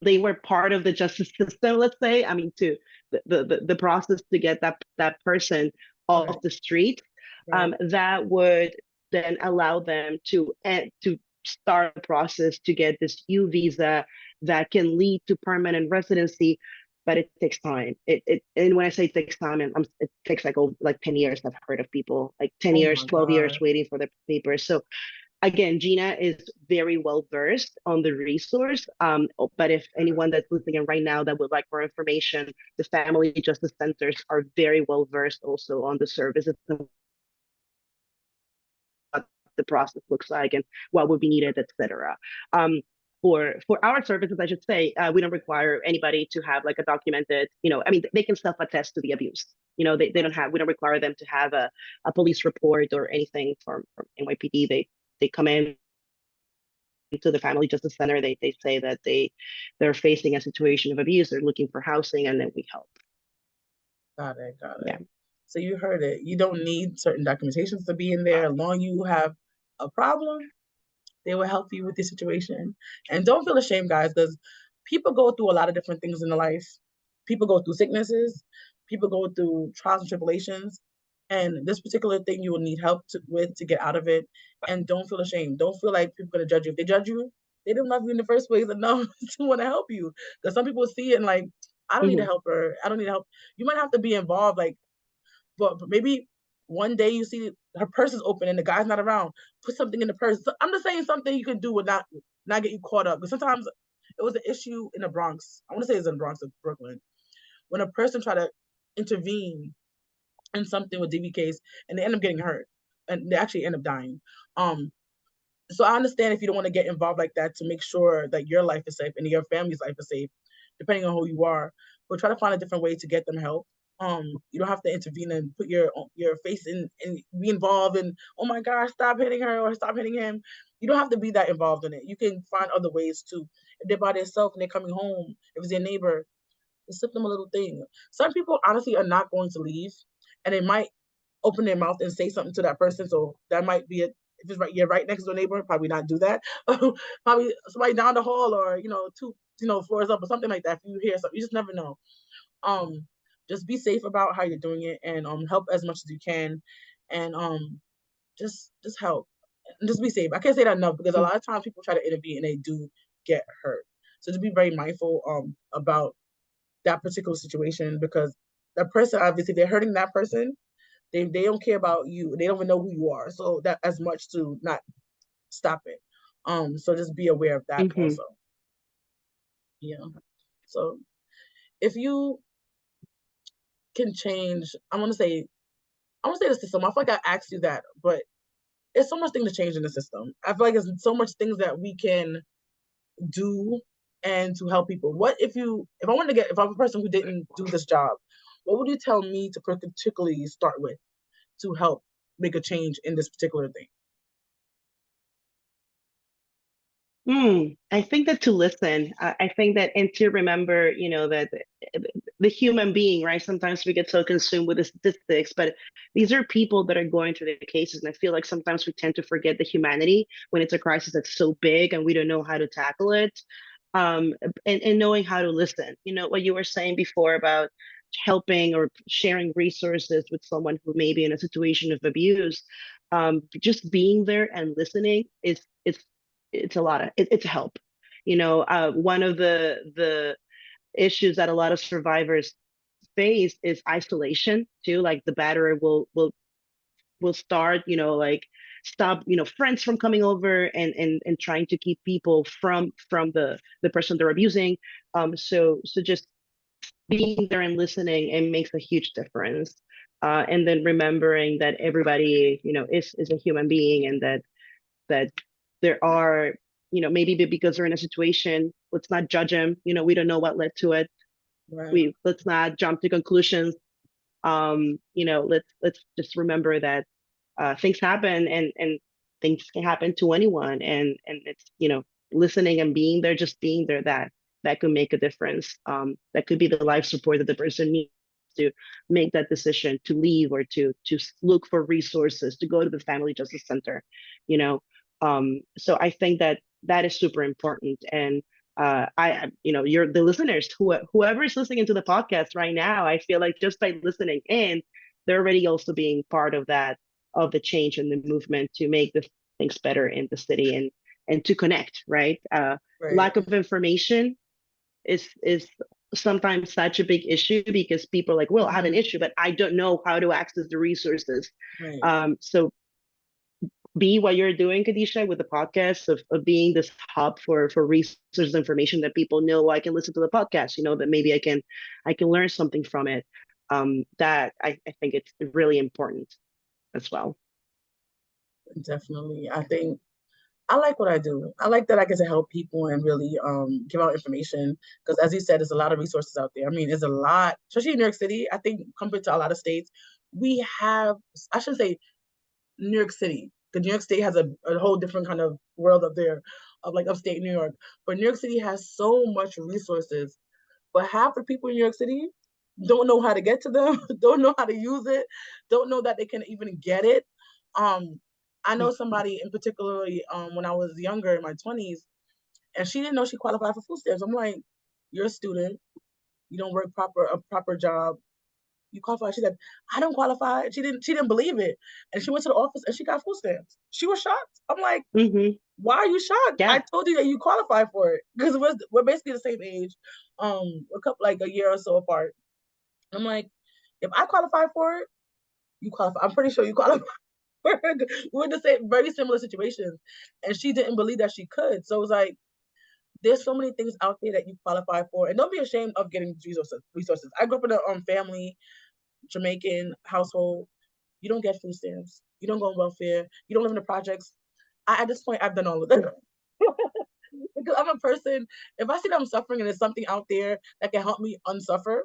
they were part of the justice system, let's say. I mean, to the process to get that person Right, off the street, right. that would then allow them to start a process to get this U visa that can lead to permanent residency. But it takes time. And when I say it takes time, it takes like 10 years. I've heard of people like 10 Oh years, my 12 years God. waiting for the papers. So again, Gina is very well versed on the resource. But if anyone that's listening right now that would like more information, the family justice centers are very well versed also on the services and what the process looks like and what would be needed, etc. For our services, I should say, we don't require anybody to have like a documented, I mean, they can self-attest to the abuse. We don't require them to have a police report or anything from NYPD. they come in to the family justice center, they say that they're facing a situation of abuse, they're looking for housing, and then we help. Got it, got Yeah. it. So you heard it. You don't need certain documentations to be in there. As long you have a problem, they will help you with the situation. And don't feel ashamed, guys, because people go through a lot of different things in their life. People go through sicknesses, people go through trials and tribulations. And this particular thing you will need help with to get out of it. And don't feel ashamed. Don't feel like people are going to judge you. If they judge you, they didn't love you in the first place enough to want to help you. Because some people see it and like, I don't need a Hmm. helper. I don't need help. You might have to be involved, like, but maybe one day you see her purse is open and the guy's not around. Put something in the purse. So I'm just saying something you can do with not get you caught up. Because sometimes it was an issue in the Bronx. I want to say it's in the Bronx of Brooklyn when a person tried to intervene in something with DV case and they end up getting hurt and they actually end up dying. Um, so I understand if you don't want to get involved like that to make sure that your life is safe and your family's life is safe, depending on who you are. But try to find a different way to get them help. You don't have to intervene and put your face in and be involved in, oh my gosh, stop hitting her or stop hitting him. You don't have to be that involved in it. You can find other ways too. If they're by themselves and they're coming home, if it's your neighbor, just slip them a little thing. Some people honestly are not going to leave, and they might open their mouth and say something to that person. So that might be it. If it's right, you're right next door neighbor, probably not do that. Probably somebody down the hall or two floors up or something like that. If you hear something, you just never know. Um, just be safe about how you're doing it and help as much as you can, and just help. And just be safe. I can't say that enough because a lot of times people try to intervene and they do get hurt. So just be very mindful about that particular situation because that person obviously if they're hurting that person, they don't care about you. They don't even know who you are. So that as much to not stop it. So just be aware of that Hmm. also. Yeah. So if you can change, I want to say the system. I feel like I asked you that, but it's so much thing to change in the system. I feel like there's so much things that we can do and to help people. What if I'm a person who didn't do this job, what would you tell me to particularly start with to help make a change in this particular thing? I think that to listen, I think that, and to remember, that the human being, right? Sometimes we get so consumed with the statistics, but these are people that are going through the cases. And I feel like sometimes we tend to forget the humanity when it's a crisis that's so big and we don't know how to tackle it. Um, and knowing how to listen, what you were saying before about helping or sharing resources with someone who may be in a situation of abuse, just being there and listening it's a lot of it's a help. One of the issues that a lot of survivors face is isolation too. Like the batterer will start, like stop, friends from coming over and trying to keep people from the person they're abusing. So just being there and listening, it makes a huge difference. And then remembering that everybody, is a human being, and that there are, maybe because they're in a situation, let's not judge them. We don't know what led to it. Right. Let's not jump to conclusions. Let's just remember that things happen, and things can happen to anyone, and it's, listening and being there, just being there, that could make a difference. That could be the life support that the person needs to make that decision to leave, or to look for resources, to go to the family justice center. you know so I think that that is super important. And you're the listeners, whoever is listening to the podcast right now, I feel like just by listening in, they're already also being part of that, of the change and the movement to make the things better in the city, and to connect, right? Right. Lack of information is sometimes such a big issue, because people are like, well, I have an Hmm. issue, but I don't know how to access the resources. Right. So be what you're doing, Kadisha, with the podcast, of being this hub for resources, information that people know, I can listen to the podcast, that maybe I can learn something from it. That I think it's really important as well. Definitely. I think I like what I do. I like that I get to help people and really give out information because, as you said, there's a lot of resources out there. I mean, there's a lot, especially in New York City. I think compared to a lot of states, we have. I shouldn't say New York City. Because New York State has a whole different kind of world up there, of like upstate New York. But New York City has so much resources, but half the people in New York City don't know how to get to them, don't know how to use it, don't know that they can even get it. Um, I know somebody in particularly when I was younger in my 20s, and she didn't know she qualified for food stamps. I'm like, you're a student, you don't work a proper job, you qualify. She said, I don't qualify. She didn't believe it. And she went to the office and she got food stamps. She was shocked. I'm like, Hmm. why are you shocked? I Yeah. told you that you qualify for it. Because we're basically the same age. A couple like a year or so apart. I'm like, if I qualify for it, you qualify. I'm pretty sure you qualify for it. We're in the same very similar situations. And she didn't believe that she could. So it was like, there's so many things out there that you qualify for. And don't be ashamed of getting resources. I grew up in a family, Jamaican household. You don't get food stamps. You don't go on welfare. You don't live in the projects. At this point, I've done all of that. Because I'm a person, if I see that I'm suffering and there's something out there that can help me unsuffer,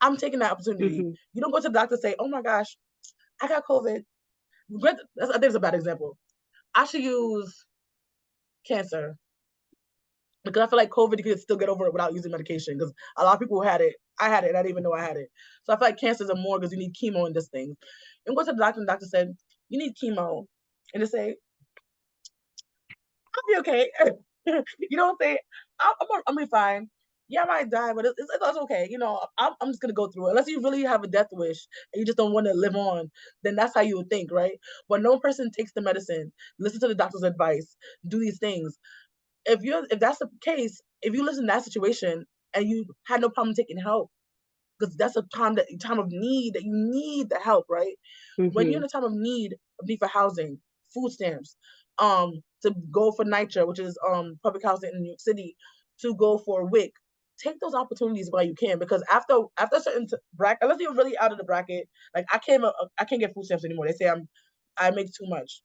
I'm taking that opportunity. Hmm. You don't go to the doctor and say, oh my gosh, I got COVID. I think it's a bad example. I should use cancer because I feel like COVID, you could still get over it without using medication because a lot of people had it. I had it and I didn't even know I had it. So I feel like cancer is more because you need chemo in this thing. And go to the doctor and the doctor said, you need chemo. And they say, I'll be okay. You don't say, I'm gonna be fine. Yeah, I might die, but it's okay. I'm just gonna go through it. Unless you really have a death wish and you just don't want to live on, then that's how you would think, right? But no person takes the medicine, listen to the doctor's advice, do these things. If that's the case, if you listen to that situation and you had no problem taking help, because that's a time of need that you need the help, right? When you're Hmm. in a time of need for housing, food stamps, to go for NYCHA, which is public housing in New York City, to go for WIC, take those opportunities while you can, because after a certain bracket, unless you're really out of the bracket, like I can't get food stamps anymore. They say I make too much.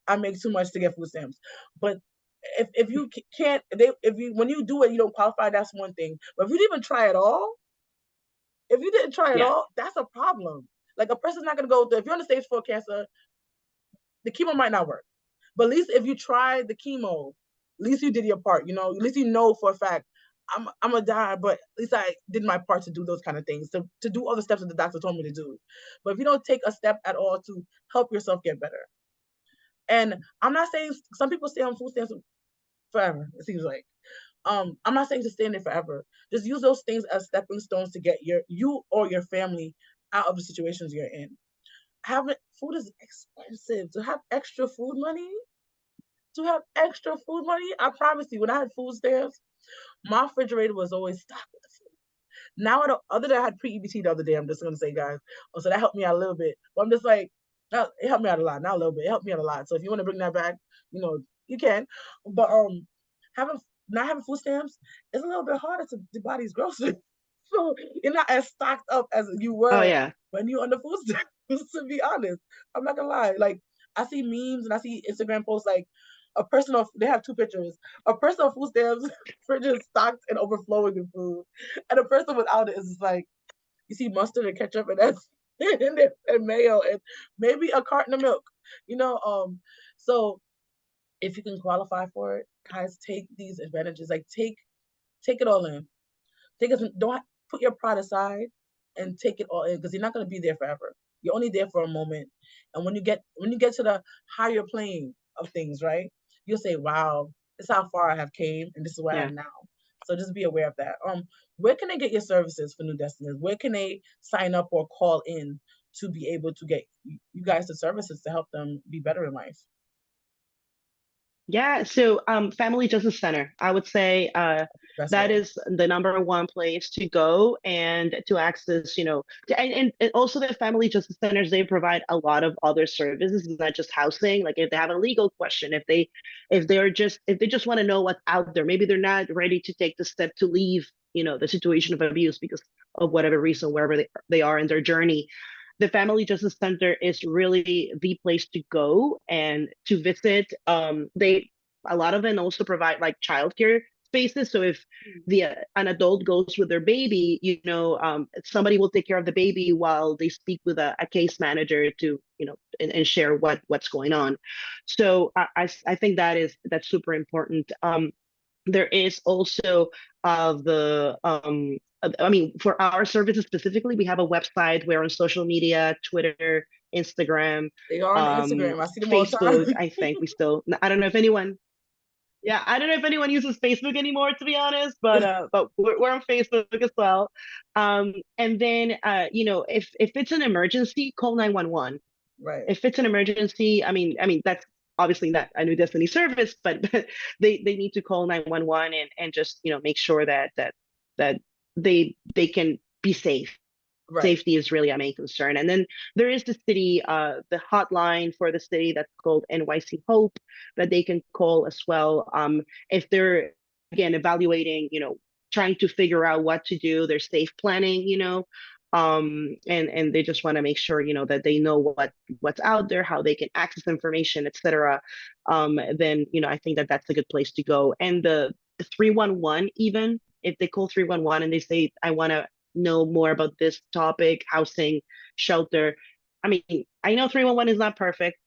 I make too much to get food stamps. But if you can't, if you when you do it, you don't qualify. That's one thing. But if you didn't even try at all, if you didn't try at Yeah. all, that's a problem. Like a person's not gonna go if you're on the stage 4 cancer, the chemo might not work. But at least if you tried the chemo, at least you did your part. At least you know for a fact I'm gonna die, but at least I did my part to do those kind of things, to do all the steps that the doctor told me to do. But if you don't take a step at all to help yourself get better, and I'm not saying some people stay on food stamps forever. It seems like I'm not saying to stay in there forever. Just use those things as stepping stones to get you or your family out of the situations you're in. Having food is expensive. To have extra food money, I promise you, when I had food stamps, my refrigerator was always stocked with food. Now, other than I had pre-EBT the other day, I'm just gonna say, guys, so that helped me out a little bit. But I'm just like, it helped me out a lot, not a little bit. It helped me out a lot. So if you want to bring that back, you can. But having not having food stamps is a little bit harder to buy these groceries. So you're not as stocked up as you Oh were yeah. when you on the food stamps. To be honest, I'm not gonna lie. Like I see memes and I see Instagram posts like they have two pictures. A person on food stamps, fridge is stocked and overflowing with food, and a person without it is just like you see mustard and ketchup and that's and mayo and maybe a carton of milk. You know, so if you can qualify for it, guys, take these advantages. Like take it all in. Don't put your pride aside and take it all in because you're not going to be there forever. You're only there for a moment, and when you get to the higher plane of things, right? You'll say, "Wow, this is how far I have came, and this is where I Yeah. am now." So just be aware of that. Where can they get your services for New Destinies? Where can they sign up or call in to be able to get you guys the services to help them be better in life? Yeah, so Family Justice Center, I would say Best that way. is the number one place to go and to access, and also the Family Justice Centers, they provide a lot of other services, not just housing. Like if they have a legal question, if they just want to know what's out there, maybe they're not ready to take the step to leave, the situation of abuse because of whatever reason, wherever they are in their journey. The Family Justice Center is really the place to go and to visit. They A lot of them also provide like childcare spaces. So if the an adult goes with their baby, somebody will take care of the baby while they speak with a case manager to, and share what's going on. So I think that's super important. There is also I mean, for our services specifically, we have a website. We're on social media, Twitter, Instagram, They are on um, Instagram. I see them all the Facebook. time. I think we still, I don't know if anyone, yeah, I don't know if anyone uses Facebook anymore, to be honest, but we're on Facebook as well. And then, if it's an emergency, call 911. Right, If it's an emergency, I mean that's obviously not a New Destiny service, but they need to call 911 and just make sure that they can be safe. right. Safety is really a main concern. And then there is the hotline for the city that's called NYC Hope that they can call as well. If they're again evaluating, trying to figure out what to do, their safe planning, and they just want to make sure, that they know what's out there, how they can access information, etc. Then, I think that's a good place to go. And the 311, even if they call 311 and they say, I want to know more about this topic, housing, shelter. I mean, I know 311 is not perfect.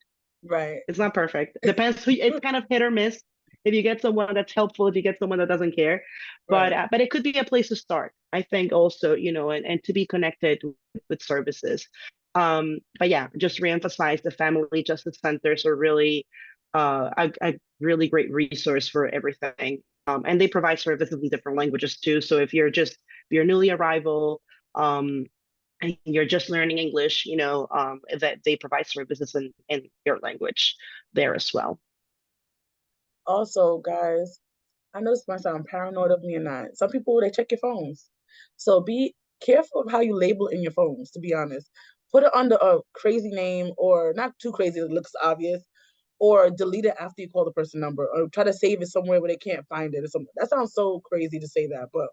Right. It's not perfect. Depends who, it's kind of hit or miss. If you get someone that's helpful, if you get someone that doesn't care, but Right. but it could be a place to start. I think also, and to be connected with services. But yeah, just reemphasize the family justice centers are really a really great resource for everything. And they provide services in different languages too. So if you're newly arrival, and you're just learning English, that they provide services in your language there as well. Also, guys, I know this might sound paranoid of me or not. Some people they check your phones. So be careful of how you label in your phones, to be honest. Put it under a crazy name or not too crazy, it looks obvious, or delete it after you call the person number, or try to save it somewhere where they can't find it or something. That sounds so crazy to say that, but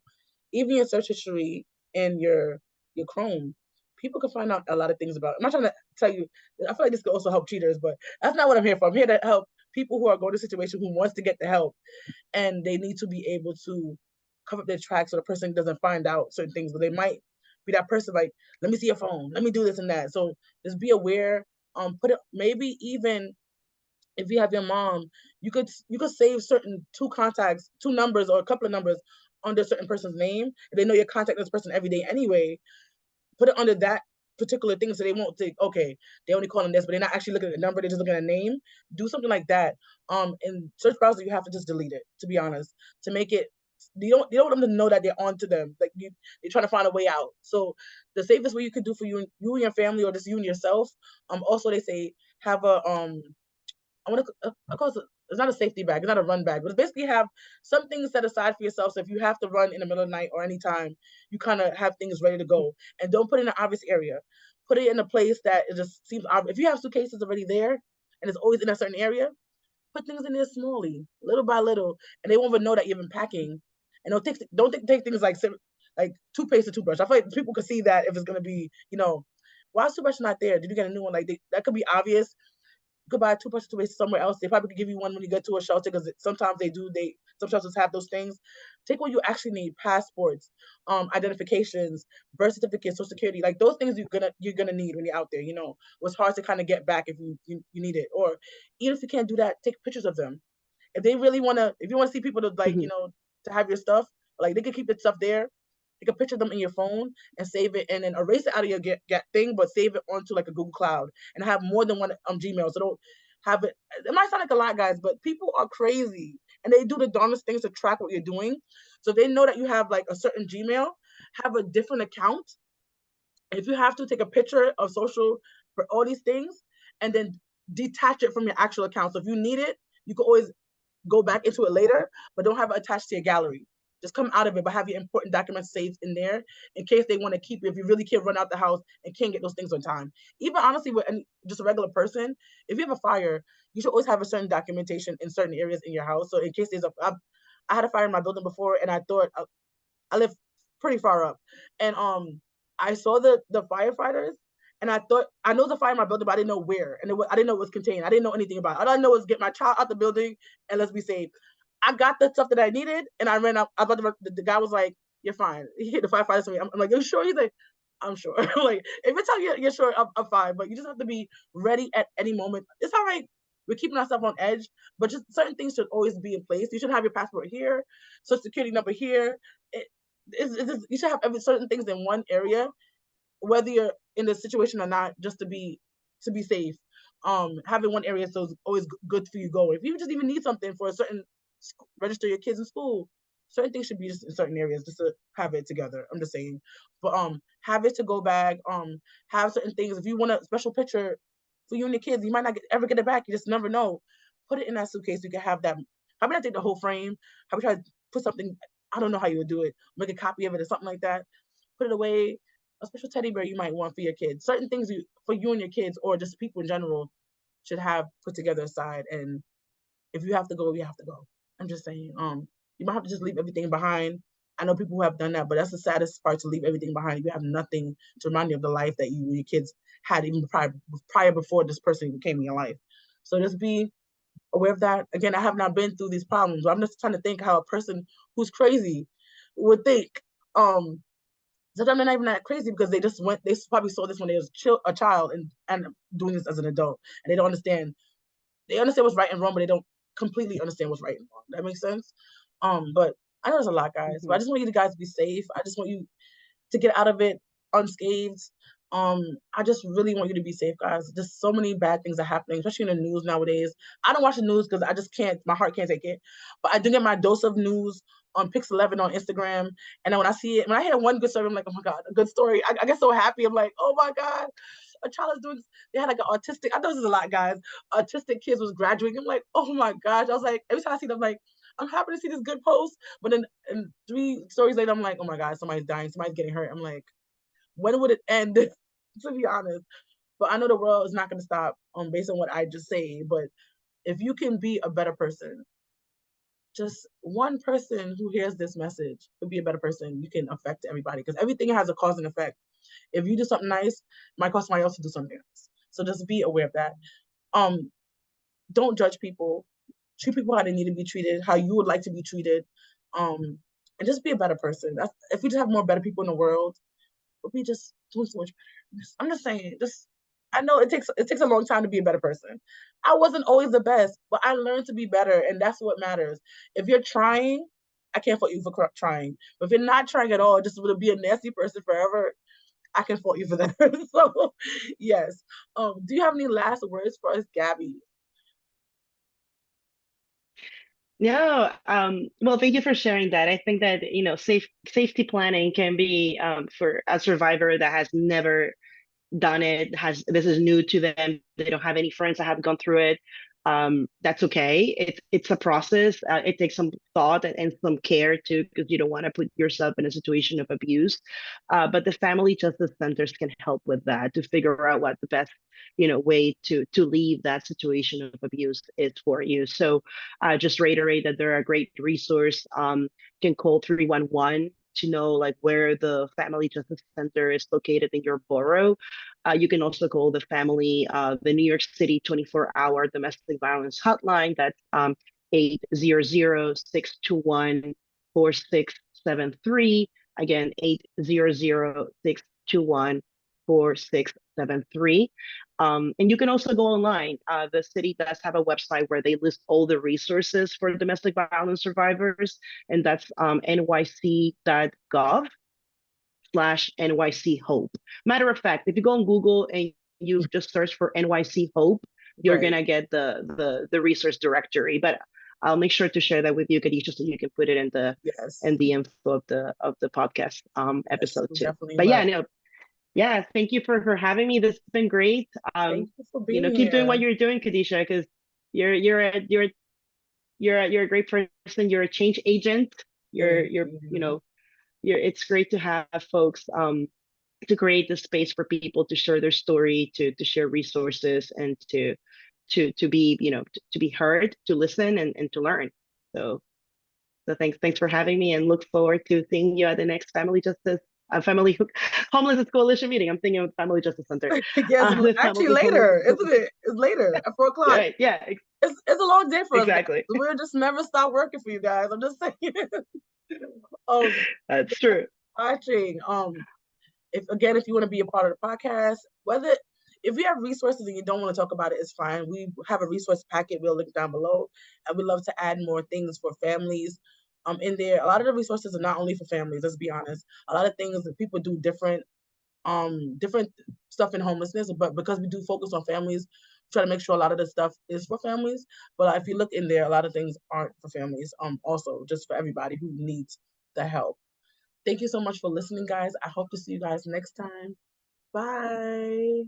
even your search history in your Chrome, people can find out a lot of things about it. I'm not trying to tell you, I feel like this could also help cheaters, but that's not what I'm here for. I'm here to help people who are going to a situation who wants to get the help and they need to be able to cover up their tracks so the person doesn't find out certain things. But they might be that person like, let me see your phone, let me do this and that. So just be aware. Put it maybe even if you have your mom, you could save certain two contacts, two numbers or a couple of numbers under a certain person's name. If they know you're contacting this person every day anyway, put it under that particular thing so they won't think, okay, they only calling this, but they're not actually looking at the number, they're just looking at a name. Do something like that. In search browser, you have to just delete it, to be honest, to make it you don't want them to know that they're onto them. Like you're trying to find a way out. So the safest way you could do for you and your family or just you and yourself, also they say have a I want to I call it it's not a safety bag, it's not a run bag, but it's basically have some things set aside for yourself. So if you have to run in the middle of the night or anytime, you kind of have things ready to go. And don't put it in an obvious area. Put it in a place that it just seems obvious. If you have suitcases already there and it's always in a certain area, put things in there smallly, little by little, and they won't even know that you've been packing. And don't take things like toothpaste or toothbrush. I feel like people could see that if it's gonna be, why is toothbrush not there? Did you get a new one? Like that could be obvious. You could buy a toothbrush to waste somewhere else. They probably could give you one when you get to a shelter because sometimes they do. Some shelters have those things. Take what you actually need: passports, identifications, birth certificates, social security. Like those things you're gonna need when you're out there. It's hard to kind of get back if you need it. Or even if you can't do that, take pictures of them. If you wanna see people to like Mhm. to have your stuff, like they can keep the stuff there. Take a picture of them in your phone and save it, and then erase it out of your get thing, but save it onto like a Google Cloud and have more than one Gmail. So don't have it. It might sound like a lot, guys, but people are crazy and they do the dumbest things to track what you're doing. So they know that you have like a certain Gmail, have a different account. If you have to take a picture of social for all these things and then detach it from your actual account. So if you need it, you can always go back into it later, but don't have it attached to your gallery. Just come out of it, but have your important documents saved in there in case they want to keep you. If you really can't run out the house and can't get those things on time, even honestly, with just a regular person, if you have a fire, you should always have a certain documentation in certain areas in your house. So in case I had a fire in my building before, and I thought I live pretty far up, and I saw the firefighters, and I thought I know the fire in my building, but I didn't know where, and I didn't know it was contained. I didn't know anything about it. All I know is get my child out the building and let's be safe. I got the stuff that I needed, and I ran up. I thought the guy was like, "You're fine." He hit the firefighter to me. I'm like, "You sure?" He's like, "I'm sure." Like, if it's how you're sure, I'm fine. But you just have to be ready at any moment. It's all right. We're keeping ourselves on edge, but just certain things should always be in place. You should have your passport here, social security number here. You should have certain things in one area, whether you're in the situation or not, just to be safe. Having one area so is always good for you going. If you just even need something for a certain register your kids in school, certain things should be just in certain areas just to have it together. I'm just saying, but have it to go back. Have certain things. If you want a special picture for you and your kids, you might not ever get it back. You just never know. Put it in that suitcase. You can have that. How about I take the whole frame? How about I put something? I don't know how you would do it. Make a copy of it or something like that. Put it away. A special teddy bear you might want for your kids. Certain things for you and your kids, or just people in general, should have put together aside. And if you have to go, you have to go. I'm just saying. You might have to just leave everything behind. I know people who have done that, but that's the saddest part, to leave everything behind. You have nothing to remind you of the life that you and your kids had even prior before this person came in your life. So just be aware of that. Again, I have not been through these problems. I'm just trying to think how a person who's crazy would think. Sometimes they're not even that crazy because they probably saw this when they was a child and doing this as an adult, and they don't understand. They understand what's right and wrong, but they don't completely understand what's right and wrong. That makes sense. But I know there's a lot, guys. But I Mhm. just want you guys to be safe. I just want you to get out of it unscathed. Um, I just really want you to be safe, guys. Just so many bad things are happening, especially in the news nowadays. I don't watch the news because I just can't. My heart can't take it. But I do get my dose of news on Pix11 on Instagram, and then when I see it, when I hear one good story, I'm like, oh my god, a good story. I get so happy. I'm like, oh my god, a child is doing. They had like an autistic. I know this is a lot, guys. Autistic kids was graduating. I'm like, oh my gosh. I was like, every time I see them, I'm like, I'm happy to see this good post. But then, and 3 stories later, I'm like, oh my god, somebody's dying, somebody's getting hurt. I'm like, when would it end? To be honest, but I know the world is not going to stop based on what I just say. But if you can be a better person, just one person who hears this message could be a better person. You can affect everybody because everything has a cause and effect. If you do something nice, it might cause somebody else to do something else. So just be aware of that. Um, don't judge people. Treat people how they need to be treated, how you would like to be treated, um, and just be a better person. That's, if we just have more better people in the world, we'll be just doing so much better. I'm just saying, just I know it takes a long time to be a better person. I wasn't always the best, but I learned to be better, and that's what matters. If you're trying, I can't fault you for trying. But if you're not trying at all, just to be a nasty person forever, I can fault you for that. So, yes. Do you have any last words for us, Gabby? No, well, thank you for sharing that. I think that, safety planning can be, for a survivor that has never done it, has this is new to them, they don't have any friends that have gone through it. That's okay. It's a process. It takes some thought and some care too, because you don't want to put yourself in a situation of abuse. But the family justice centers can help with that, to figure out what the best way to leave that situation of abuse is for you. So just reiterate that they're a great resource. You can call 311 to know like where the family justice center is located in your borough. You can also call the New York City 24-hour domestic violence hotline. That's 800-621-4673. Again, 800-621-4673. And you can also go online. The city does have a website where they list all the resources for domestic violence survivors, and that's nyc.gov/NYC Hope. Matter of fact, if you go on Google and you just search for NYC Hope, you're Right. gonna get the resource directory. But I'll make sure to share that with you, Kadisha, so you can put it Yes. in the info of the podcast Yes. episode We too. definitely But yeah, will. no, yeah, thank you for having me. This has been great. Thank you for being Keep doing what here. you're doing, Kadisha, because you're a great person. You're a change agent. Thank You're you. it's great to have folks to create the space for people to share their story, to share resources, and to be to be heard, to listen, and to learn. So thanks for having me, and look forward to seeing you at the next Family Justice family homelessness coalition meeting. I'm thinking of Family Justice Center. Yes, The actually Family Homelessness later, isn't Coalition. it? It's later at 4 o'clock. Right? Yeah. It's a long day for us guys. Exactly. We'll just never stop working for you guys. I'm just saying. That's true. Watching. If you want to be a part of the podcast, if you have resources and you don't want to talk about it, it's fine. We have a resource packet we'll link down below, and we love to add more things for families. In there, a lot of the resources are not only for families. Let's be honest. A lot of things that people do different stuff in homelessness, but because we do focus on families, try to make sure a lot of the stuff is for families. But if you look in there, a lot of things aren't for families. Also just for everybody who needs the help. Thank you so much for listening, guys. I hope to see you guys next time. Bye.